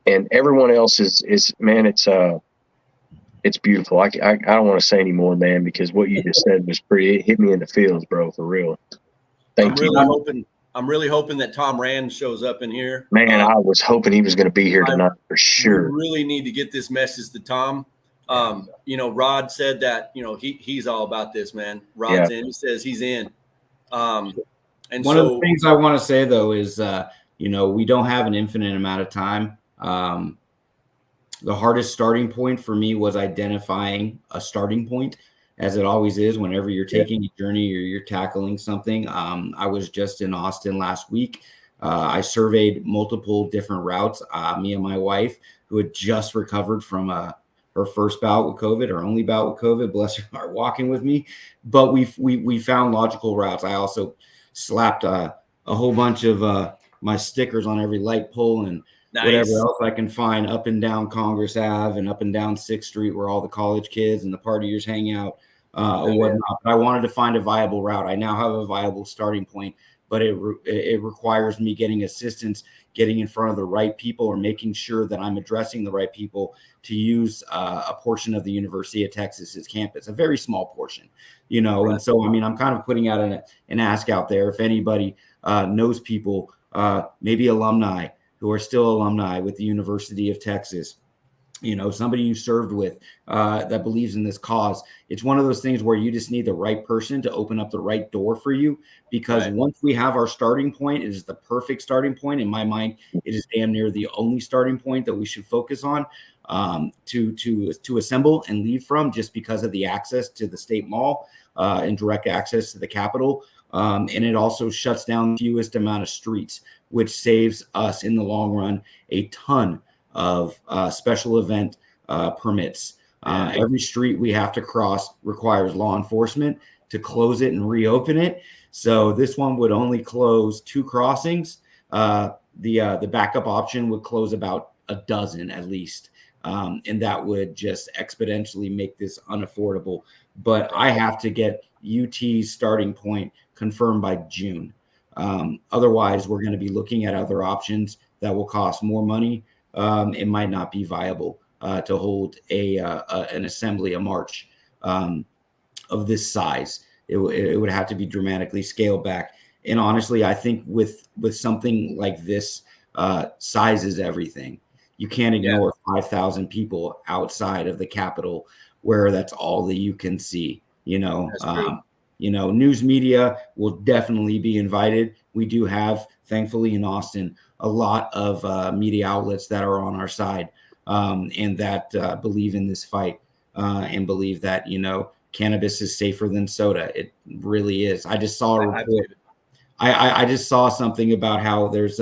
and everyone else is man, it's beautiful. I don't want to say anymore, man, because what you just said was it hit me in the feels, bro, for real. Thank you. I'm really hoping that Tom Rand shows up in here. Man, I was hoping he was going to be here tonight for sure. We really need to get this message to Tom. Rod said that, he's all about this, man. Rod's in. He says he's in. And one of the things I want to say, though, is, we don't have an infinite amount of time. The hardest starting point for me was identifying a starting point, as it always is whenever you're taking a journey or you're tackling something. I was just in Austin last week. I surveyed multiple different routes. Me and my wife, who had just recovered from her first bout with COVID, her only bout with COVID, bless her heart, walking with me. But we found logical routes. I also slapped a whole bunch of my stickers on every light pole and whatever else I can find up and down Congress Ave and up and down 6th Street where all the college kids and the partiers hang out or whatnot. But I wanted to find a viable route. I now have a viable starting point, but it requires me getting assistance, getting in front of the right people, or making sure that I'm addressing the right people to use a portion of the University of Texas's campus, a very small portion, And so, I'm kind of putting out an ask out there. If anybody knows people, maybe alumni who are still alumni with the University of Texas, somebody you served with that believes in this cause. It's one of those things where you just need the right person to open up the right door for you, because once we have our starting point, it is the perfect starting point. In my mind, it is damn near the only starting point that we should focus on to assemble and lead from, just because of the access to the state mall and direct access to the Capitol. And it also shuts down the fewest amount of streets, which saves us in the long run a ton of special event permits. Every street we have to cross requires law enforcement to close it and reopen it. So this one would only close 2 crossings. The backup option would close about a dozen at least. And that would just exponentially make this unaffordable. But I have to get UT's starting point confirmed by June. Otherwise, we're going to be looking at other options that will cost more money. It might not be viable to hold an assembly, a march of this size. It would have to be dramatically scaled back. And honestly, I think with something like this, size is everything. You can't ignore 5,000 people outside of the Capitol, where that's all that you can see. News media will definitely be invited. We do have, thankfully, in Austin, a lot of media outlets that are on our side and that believe in this fight and believe that, cannabis is safer than soda. It really is. I just saw a report. I just saw something about how there's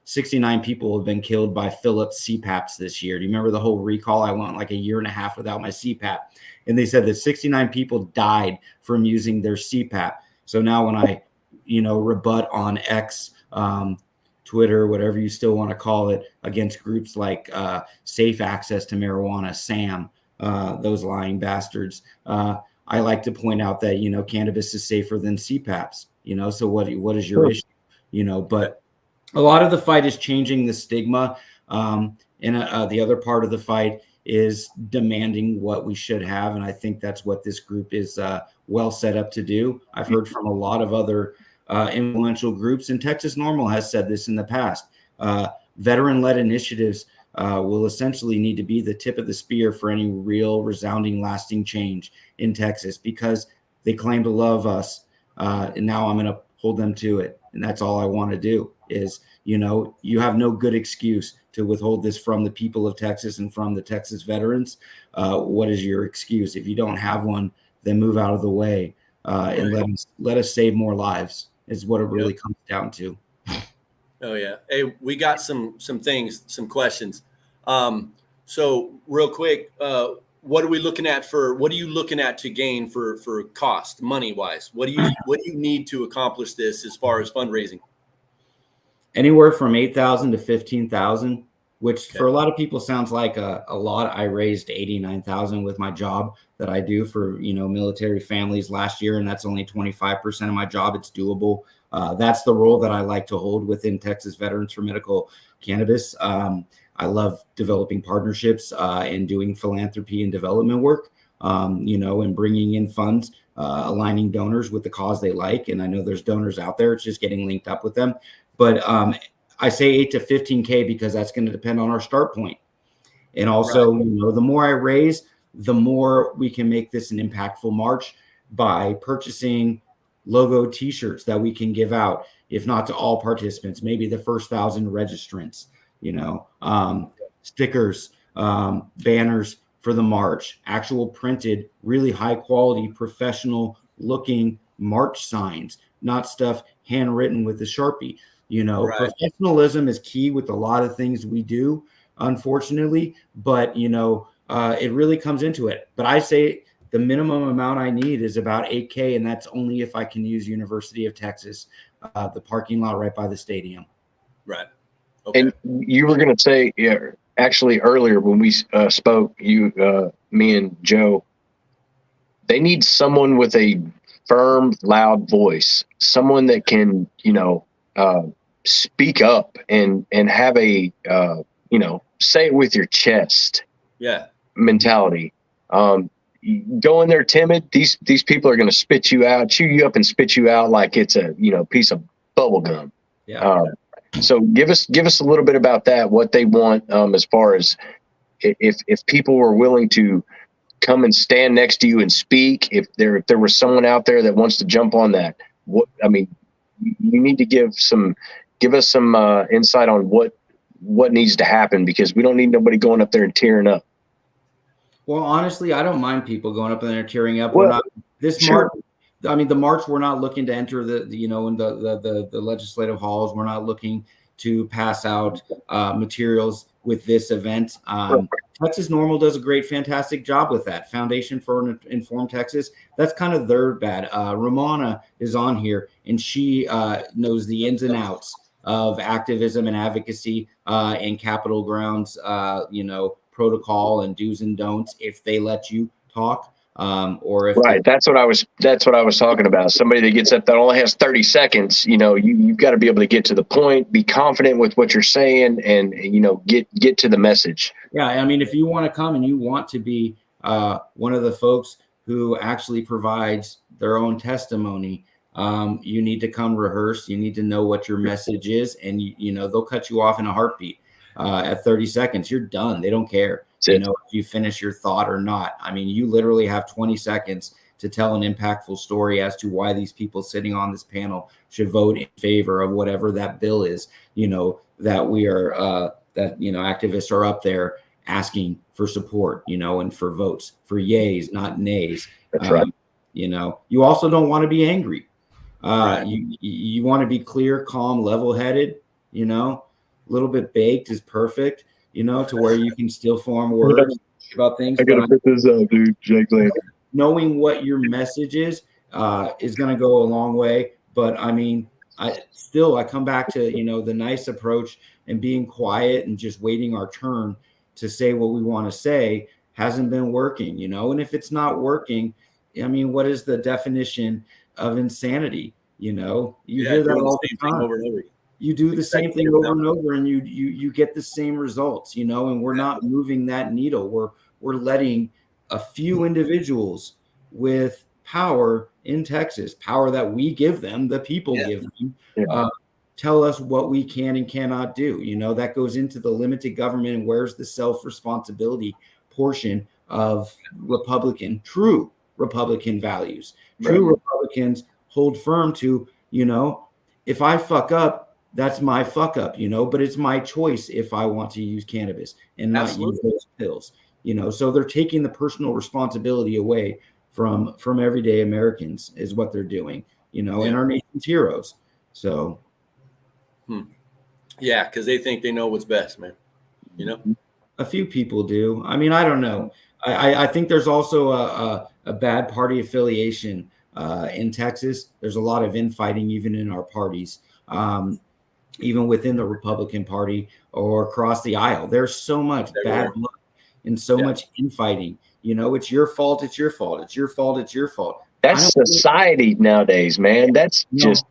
69 people have been killed by Philips CPAPs this year. Do you remember the whole recall? I went like a year and a half without my CPAP. And they said that 69 people died from using their CPAP. So now when I, rebut on X, Twitter, whatever you still want to call it, against groups like Safe Access to Marijuana, SAM, those lying bastards, I like to point out that, cannabis is safer than CPAPs, so what is your issue? But a lot of the fight is changing the stigma. And the other part of the fight is demanding what we should have. And I think that's what this group is well set up to do. I've heard from a lot of other influential groups, and Texas Normal has said this in the past. Veteran-led initiatives will essentially need to be the tip of the spear for any real resounding lasting change in Texas, because they claim to love us. And now I'm going to hold them to it. And that's all I want to do is, you have no good excuse to withhold this from the people of Texas and from the Texas veterans. What is your excuse? If you don't have one, then move out of the way and let us save more lives is what it really comes down to. Oh yeah. Hey, we got some questions. So real quick, what are you looking at to gain for cost, money wise? What do you need to accomplish this as far as fundraising? Anywhere from 8,000 to 15,000, which for a lot of people sounds like a lot. I raised 89,000 with my job that I do for, military families last year. And that's only 25% of my job. It's doable. That's the role that I like to hold within Texas Veterans for Medical Cannabis. I love developing partnerships and doing philanthropy and development work, and bringing in funds, aligning donors with the cause they like. And I know there's donors out there. It's just getting linked up with them. But I say 8 to 15K because that's going to depend on our start point. And also, the more I raise, the more we can make this an impactful march by purchasing logo T-shirts that we can give out, if not to all participants, maybe the first 1,000 registrants, stickers, banners for the march, actual printed, really high quality, professional looking march signs, not stuff handwritten with a Sharpie. Professionalism is key with a lot of things we do, unfortunately, but, it really comes into it. But I say the minimum amount I need is about 8K, and that's only if I can use University of Texas, the parking lot right by the stadium. Right. Okay. And you were going to say, actually earlier when we spoke, me and Joe, they need someone with a firm, loud voice, someone that can, speak up and have a, say it with your chest. Yeah. Mentality. Go in there timid. These people are going to spit you out, chew you up, and spit you out like it's a piece of bubble gum. Yeah. So give us a little bit about that. What they want, as far as if people were willing to come and stand next to you and speak. If there was someone out there that wants to jump on that, you need to give us some insight on what needs to happen, because we don't need nobody going up there and tearing up. Well, honestly, I don't mind people going up there and tearing up. Well, we're not this sure. March. The march, we're not looking to enter in the legislative halls. We're not looking to pass out materials with this event. Texas Normal does a fantastic job with that. Foundation for Informed Texas, that's kind of their bad. Ramona is on here, and she knows the ins and outs of activism and advocacy and Capitol grounds, protocol and do's and don'ts if they let you talk. Or if that's what I was talking about. Somebody that gets up that only has 30 seconds, you've got to be able to get to the point, be confident with what you're saying, and get to the message. Yeah, if you want to come and you want to be one of the folks who actually provides their own testimony, you need to come rehearse. You need to know what your message is, and they'll cut you off in a heartbeat. At 30 seconds, you're done. They don't care, if you finish your thought or not. You literally have 20 seconds to tell an impactful story as to why these people sitting on this panel should vote in favor of whatever that bill is, that we are, activists are up there asking for support, and for votes, for yays, not nays. That's right. You also don't want to be angry. Right. You want to be clear, calm, level-headed, a little bit baked is perfect, to where you can still form words about things. I gotta put this out, dude. Jake Lane. Knowing what your message is going to go a long way. But I come back to, the nice approach and being quiet and just waiting our turn to say what we want to say hasn't been working, and if it's not working, what is the definition of insanity? You hear that all the time. Over and over. You do the same thing over and over, and you get the same results, and we're not moving that needle. We're letting a few individuals with power in Texas, power that we give them, the people give them, tell us what we can and cannot do. You know, that goes into the limited government and where's the self-responsibility portion of true Republican values. True Republicans hold firm to, you know, if I fuck up, that's my fuck up, you know, but it's my choice if I want to use cannabis and not use those pills, you know. So they're taking the personal responsibility away from everyday Americans is what they're doing, you know, and our nation's heroes. So yeah, because they think they know what's best, man. You know, a few people do. I mean, I don't know. I think there's also a bad party affiliation in Texas. There's a lot of infighting even in our parties, even within the Republican Party or across the aisle. There's so much bad blood and so much infighting. You know, it's your fault. It's your fault. It's your fault. It's your fault. That's society nowadays, man. That's just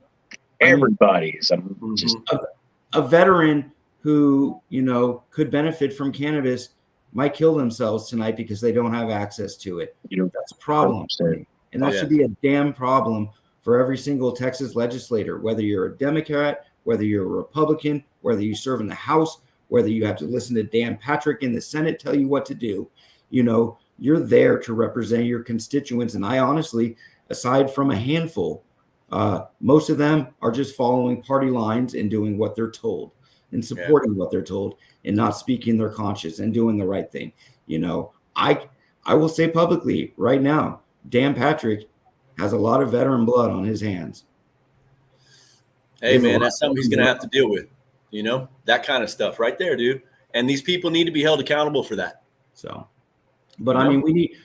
everybody's. A veteran who, you know, could benefit from cannabis might kill themselves tonight because they don't have access to it. You know, that's a problem. And that should be a damn problem for every single Texas legislator, whether you're a Democrat, whether you're a Republican, whether you serve in the House, whether you have to listen to Dan Patrick in the Senate tell you what to do. You know, you're there to represent your constituents. And I honestly, aside from a handful, most of them are just following party lines and doing what they're told and supporting what they're told and not speaking their conscience and doing the right thing. You know, I will say publicly right now, Dan Patrick has a lot of veteran blood on his hands. Hey, man, that's something he's going to have to deal with, you know, that kind of stuff right there, dude. And these people need to be held accountable for that. So, but I mean, we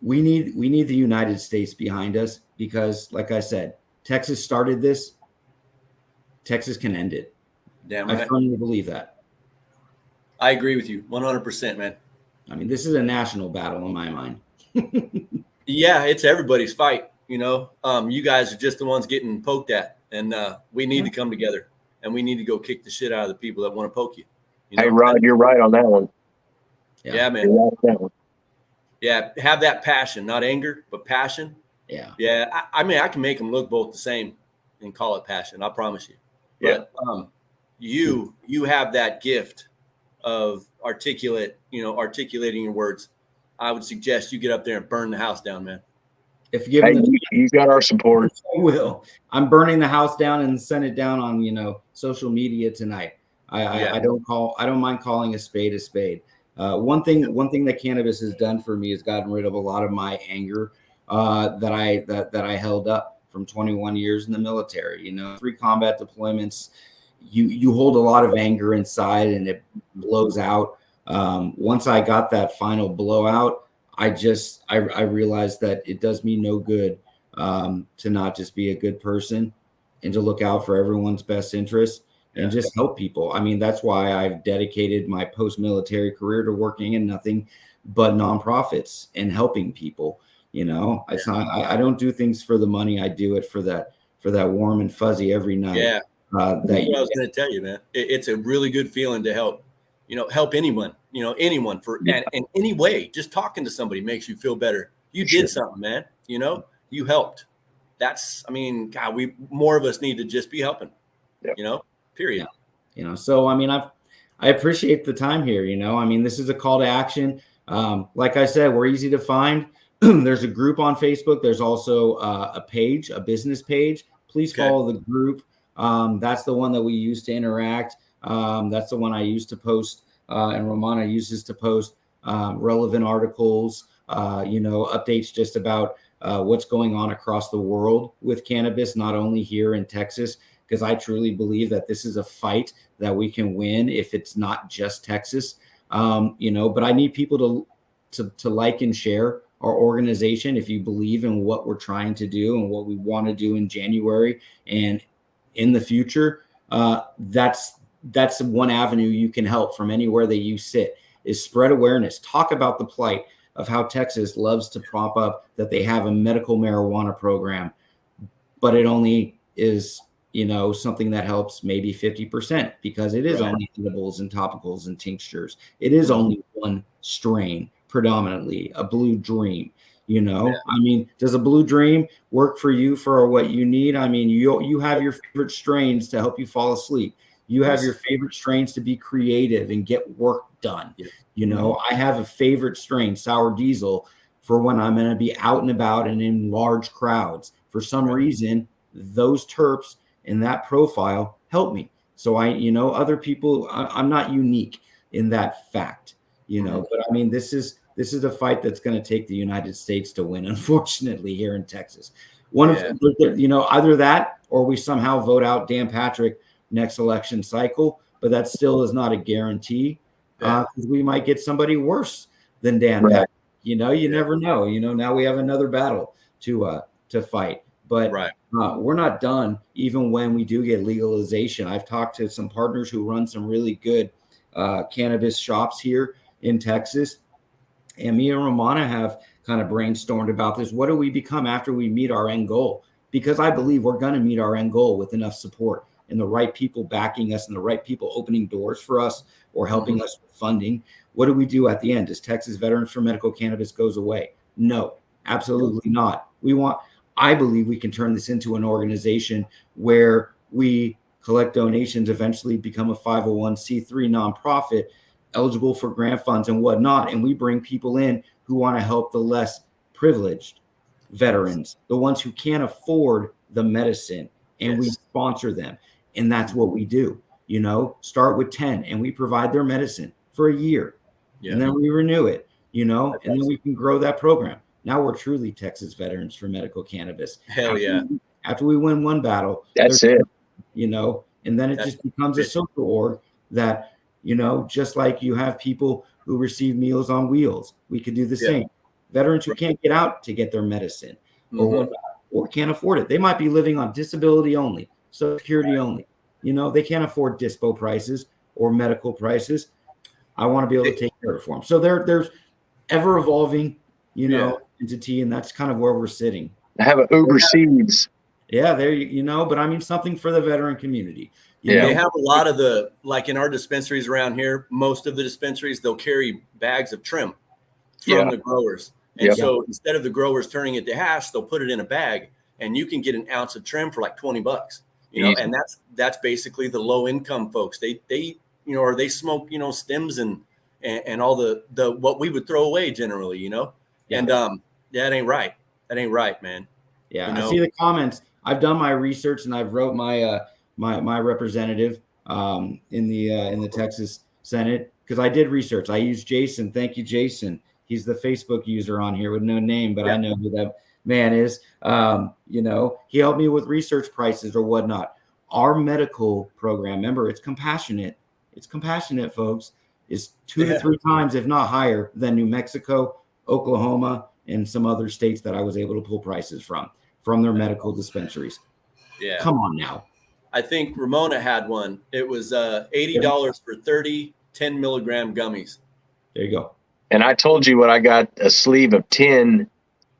need the United States behind us because, like I said, Texas started this. Texas can end it. Damn right. I firmly believe that. I agree with you 100%, man. I mean, this is a national battle in my mind. Yeah, it's everybody's fight. You know, you guys are just the ones getting poked at, and we need to come together, and we need to go kick the shit out of the people that want to poke you. You know? Hey, Rod, you're right on that one. Yeah, man. You're right on that one. Yeah, have that passion, not anger, but passion. Yeah. Yeah, I mean, I can make them look both the same and call it passion. I promise you. Yeah. But you have that gift of articulating your words. I would suggest you get up there and burn the house down, man. If given you got our support. I will. I'm burning the house down and send it down on, you know, social media tonight. I don't mind calling a spade a spade. One thing that cannabis has done for me is gotten rid of a lot of my anger that I held up from 21 years in the military. You know, 3 combat deployments. You hold a lot of anger inside and it blows out. Once I got that final blowout, I realized that it does me no good to not just be a good person and to look out for everyone's best interest and just help people. I mean, that's why I've dedicated my post-military career to working in nothing but nonprofits and helping people. You know, it's not, I don't do things for the money. I do it for that warm and fuzzy every night. Yeah. That's what I was going to tell you, man. It's a really good feeling to help anyone, anyone in any way. Just talking to somebody makes you feel better. You did something, man. You know, you helped. God, more of us need to just be helping, period. Yeah. You know, so, I mean, I appreciate the time here. You know, I mean, this is a call to action. Like I said, we're easy to find. There's a group on Facebook. There's also a business page. Please follow the group. That's the one that we use to interact. That's the one I use to post, and Romana uses to post relevant articles, updates just about what's going on across the world with cannabis, not only here in Texas, because I truly believe that this is a fight that we can win if it's not just Texas. But I need people to like and share our organization if you believe in what we're trying to do and what we want to do in January and in the future. That's one avenue you can help from anywhere that you sit, is spread awareness. Talk about the plight of how Texas loves to prop up that they have a medical marijuana program, but it only is, something that helps maybe 50% because it is only edibles and topicals and tinctures. It is only one strain, predominantly a Blue Dream. You know, I mean, does a Blue Dream work for you for what you need? I mean, you have your favorite strains to help you fall asleep. You have your favorite strains to be creative and get work done. You know, I have a favorite strain, Sour Diesel, for when I'm going to be out and about and in large crowds. For some reason, those terps and that profile help me. So other people, I'm not unique in that fact, but I mean, this is a fight that's going to take the United States to win, unfortunately, here in Texas. Either that or we somehow vote out Dan Patrick next election cycle, but that still is not a guarantee, because we might get somebody worse than Dan Patrick. You never know. Now we have another battle to fight, but we're not done. Even when we do get legalization, I've talked to some partners who run some really good cannabis shops here in Texas, and me and Romana have kind of brainstormed about this. What do we become after we meet our end goal? Because I believe we're going to meet our end goal with enough support and the right people backing us and the right people opening doors for us or helping us with funding. What do we do at the end? Does Texas Veterans for Medical Cannabis goes away? No, absolutely not. I believe we can turn this into an organization where we collect donations, eventually become a 501c3 nonprofit, eligible for grant funds and whatnot. And we bring people in who want to help the less privileged veterans, the ones who can't afford the medicine, and we sponsor them. And that's what we do, start with 10 and we provide their medicine for a year. And then we renew it, and then we can grow that program. Now we're truly Texas Veterans for Medical Cannabis. Hell After we win one battle, that's it. And then it just becomes a social org that, just like you have people who receive Meals on Wheels, we could do the same. Veterans who can't get out to get their medicine or can't afford it. They might be living on disability only, Social Security only. They can't afford dispo prices or medical prices. I want to be able to take care of it for them. So there's ever evolving, entity, and that's kind of where we're sitting. I have an Uber Seeds. Yeah, but I mean something for the veteran community. They have a lot of like in our dispensaries around here, most of the dispensaries, they'll carry bags of trim from the growers. And so instead of the growers turning it to hash, they'll put it in a bag and you can get an ounce of trim for like $20, and that's basically the low income folks. They or they smoke, stems and all the what we would throw away generally, and that ain't right. That ain't right, man. Yeah. I see the comments. I've done my research and I've wrote my my representative in the Texas Senate, because I did research. I used Jason. Thank you, Jason. He's the Facebook user on here with no name, but I know who that man is. He helped me with research prices or whatnot. Our medical program, remember, it's compassionate. It's compassionate, folks. Is 2 to 3 times, if not higher, than New Mexico, Oklahoma, and some other states that I was able to pull prices from their medical dispensaries. Yeah. Come on now. I think Ramona had one. It was $80 for 30 10 milligram gummies. There you go. And I told you what I got a sleeve of 10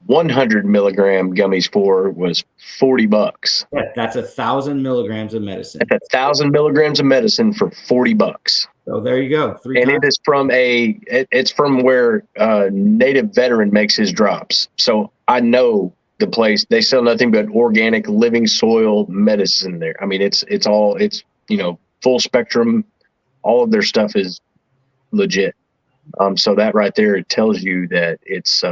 100 milligram gummies for was $40. Yeah, that's 1,000 milligrams of medicine. That's 1,000 milligrams of medicine for $40. So there you go. It is from it's from where Native Veteran makes his drops. So I know the place. They sell nothing but organic living soil medicine there. I mean, it's full spectrum. All of their stuff is legit. So that right there, it tells you that it's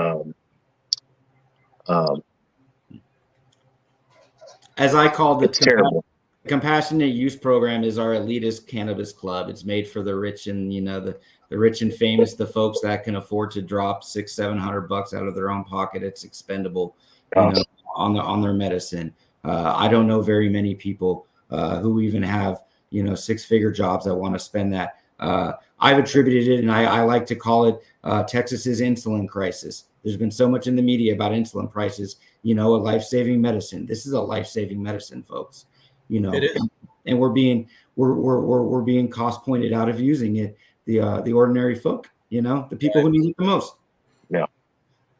as I called it, terrible. Compassionate Use Program is our elitist cannabis club. It's made for the rich and the rich and famous, the folks that can afford to drop $600-700 out of their own pocket. It's expendable, on their medicine. I don't know very many people who even have 6-figure jobs that want to spend that. I've attributed it, and I like to call it Texas's insulin crisis. There's been so much in the media about insulin prices, a life-saving medicine. This is a life-saving medicine, folks. It is. And we're being cost pointed out of using it. The ordinary folk, the people who need it the most. Yeah.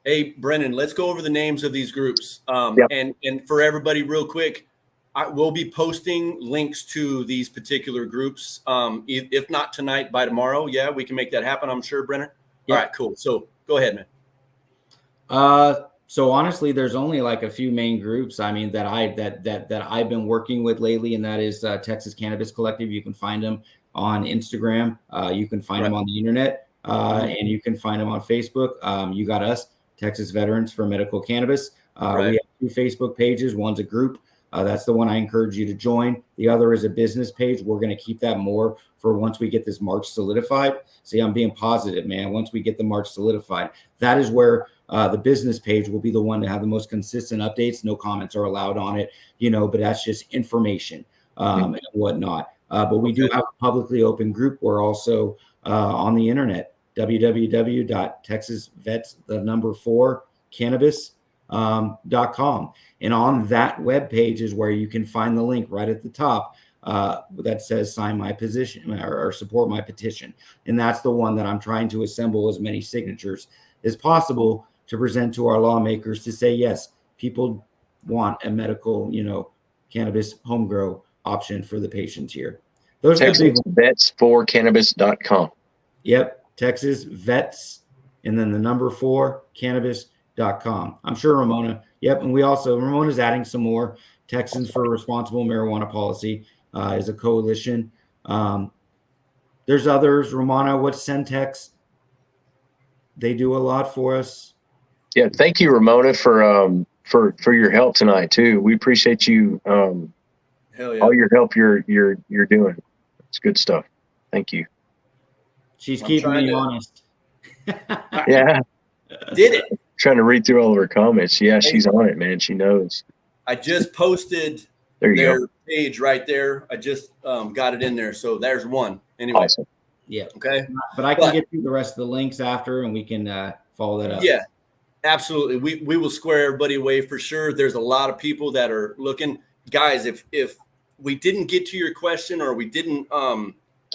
Hey, Brennan, let's go over the names of these groups. And for everybody real quick, we'll be posting links to these particular groups. If not tonight, by tomorrow. Yeah, we can make that happen, I'm sure, Brennan. Yeah. All right, cool. So go ahead, man. So honestly, there's only like a few main groups. I mean, that I've been working with lately, and that is Texas Cannabis Collective. You can find them on Instagram. You can find them on the internet, and you can find them on Facebook. You got us, Texas Veterans for Medical Cannabis. We have 2 Facebook pages. One's a group. That's the one I encourage you to join. The other is a business page. We're going to keep that more for once we get this March solidified. See, I'm being positive, man. Once we get the March solidified, that is where the business page will be the one to have the most consistent updates. No comments are allowed on it, but that's just information and whatnot. But we do have a publicly open group. We're also on the internet, www.texasvets4cannabis.com. And on that webpage is where you can find the link right at the top that says sign my petition or support my petition. And that's the one that I'm trying to assemble as many signatures as possible to present to our lawmakers to say, yes, people want a medical, cannabis home grow option for the patients here. Those TexasVets4cannabis.com. Yep. Texas Vets and then the number 4 cannabis.com. I'm sure Ramona. Yep. And Ramona's adding some more. Texans for Responsible Marijuana Policy is a coalition. There's others. Ramona, what's Centex? They do a lot for us. Yeah. Thank you, Ramona, for your help tonight too. We appreciate you. Hell yeah. All your help you're doing. It's good stuff. Thank you. She's keeping me honest. Yeah. Did it. Trying to read through all of her comments. Yeah, she's on it, man. She knows. I just posted their page right there. I just got it in there. So there's one. Anyway. Awesome. Yeah. Okay. But I can get you the rest of the links after, and we can follow that up. Yeah, absolutely. We will square everybody away for sure. There's a lot of people that are looking. Guys, if we didn't get to your question or we didn't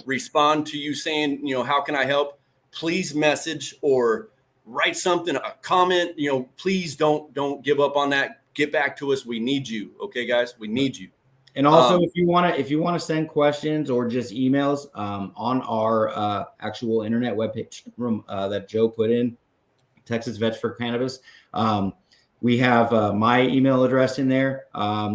respond to you saying, how can I help? Please message or write something, a comment. Please don't give up on that. Get back to us. We need you. Okay, guys, we need you. And also, if you want to send questions or just emails on our actual internet webpage that Joe put in, Texas Vets for Cannabis, we have my email address in there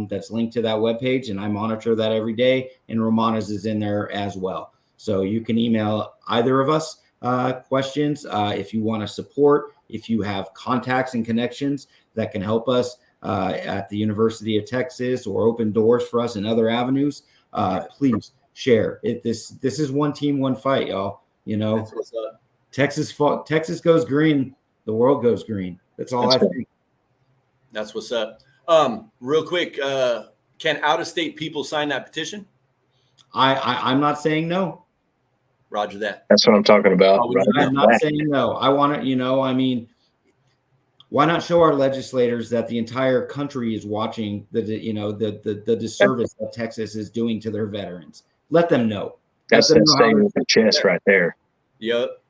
that's linked to that webpage, and I monitor that every day. And Romana's is in there as well, so you can email either of us questions if you want to support. If you have contacts and connections that can help us at the University of Texas or open doors for us in other avenues, please share it. This is one team, one fight, y'all. That's what's up. Texas goes green, the world goes green. That's all I think. That's what's up. Real quick, can out-of-state people sign that petition? I'm not saying no. Roger that. That's what I'm talking about. I'm not saying no. I want to, why not show our legislators that the entire country is watching the disservice that Texas is doing to their veterans? Let them know. That's staying with the chest right there. Yep.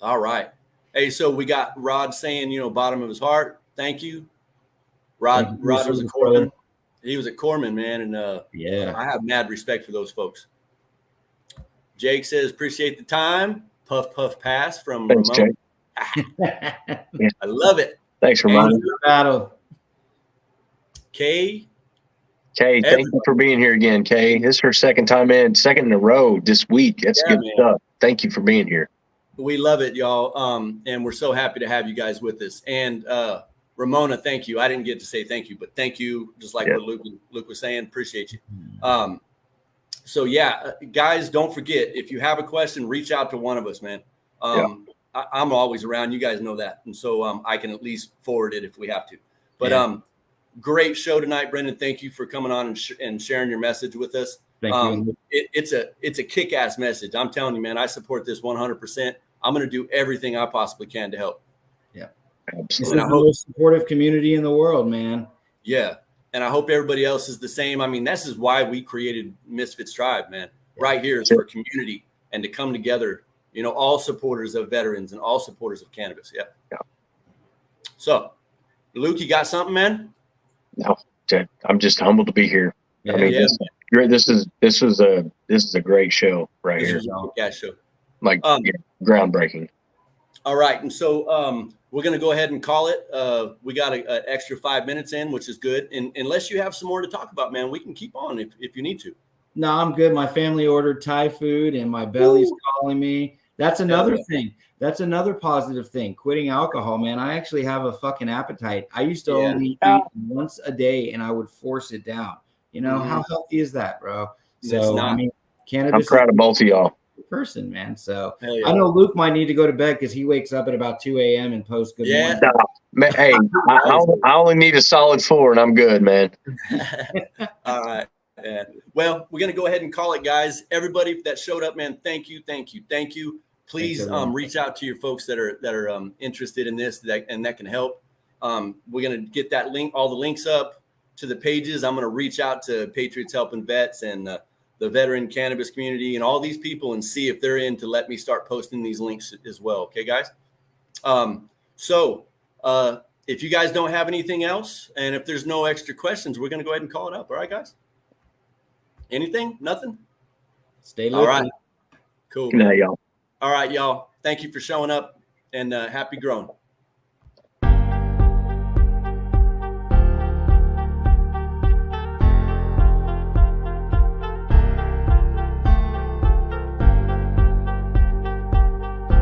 All right. Hey, so we got Rod saying, bottom of his heart. Thank you. Rod was a corpsman. He was at Corman, man, and I have mad respect for those folks. Jake says, appreciate the time. Puff, puff, pass from Thanks, Ramon. Yeah. I love it. Thanks, Ramon. Battle. Kay, thank you for being here again, Kay. This is her second in a row this week. That's good stuff. Thank you for being here. We love it, y'all. And we're so happy to have you guys with us. And Ramona, thank you. I didn't get to say thank you, but thank you. Just like what Luke was saying, appreciate you. So yeah, guys, don't forget, if you have a question, reach out to one of us, man. I'm always around. You guys know that. And so I can at least forward it if we have to. But great show tonight, Brendan. Thank you for coming on and sharing your message with us. Thank you. It's a kick-ass message. I'm telling you, man, I support this 100%. I'm going to do everything I possibly can to help. Yeah. Absolutely. This is the most supportive community in the world, man. Yeah. And I hope everybody else is the same. I mean, this is why we created Misfits Tribe, man. Right here is for community and to come together, all supporters of veterans and all supporters of cannabis. Yeah. So, Luke, you got something, man? No, I'm just humbled to be here. Yeah, I mean, this is a great show right here. Yeah, show. Like groundbreaking. All right. And so we're going to go ahead and call it. We got an extra 5 minutes in, which is good. And unless you have some more to talk about, man, we can keep on if you need to. No, I'm good. My family ordered Thai food and my belly's calling me. That's another thing. That's another positive thing. Quitting alcohol, man. I actually have a fucking appetite. I used to only eat once a day and I would force it down. You know, how healthy is that, bro? So, I mean, cannabis. I'm proud of both of y'all. Person, man. So yeah. I know Luke might need to go to bed because he wakes up at about 2 a.m. and posts good morning. No, hey, I only need a solid 4 and I'm good, man. All right. Well, we're going to go ahead and call it, guys. Everybody that showed up, man, thank you. Please reach out to your folks that are interested in this and that can help. We're going to get that link, all the links up to the pages. I'm going to reach out to Patriots Helping Vets and the veteran cannabis community and all these people and see if they're in to let me start posting these links as well. Okay, guys? So if you guys don't have anything else and if there's no extra questions, we're going to go ahead and call it up. All right, guys? Anything? Nothing? Stay lifted. All right. Cool. Good night, y'all. All right, y'all. Thank you for showing up and happy growing.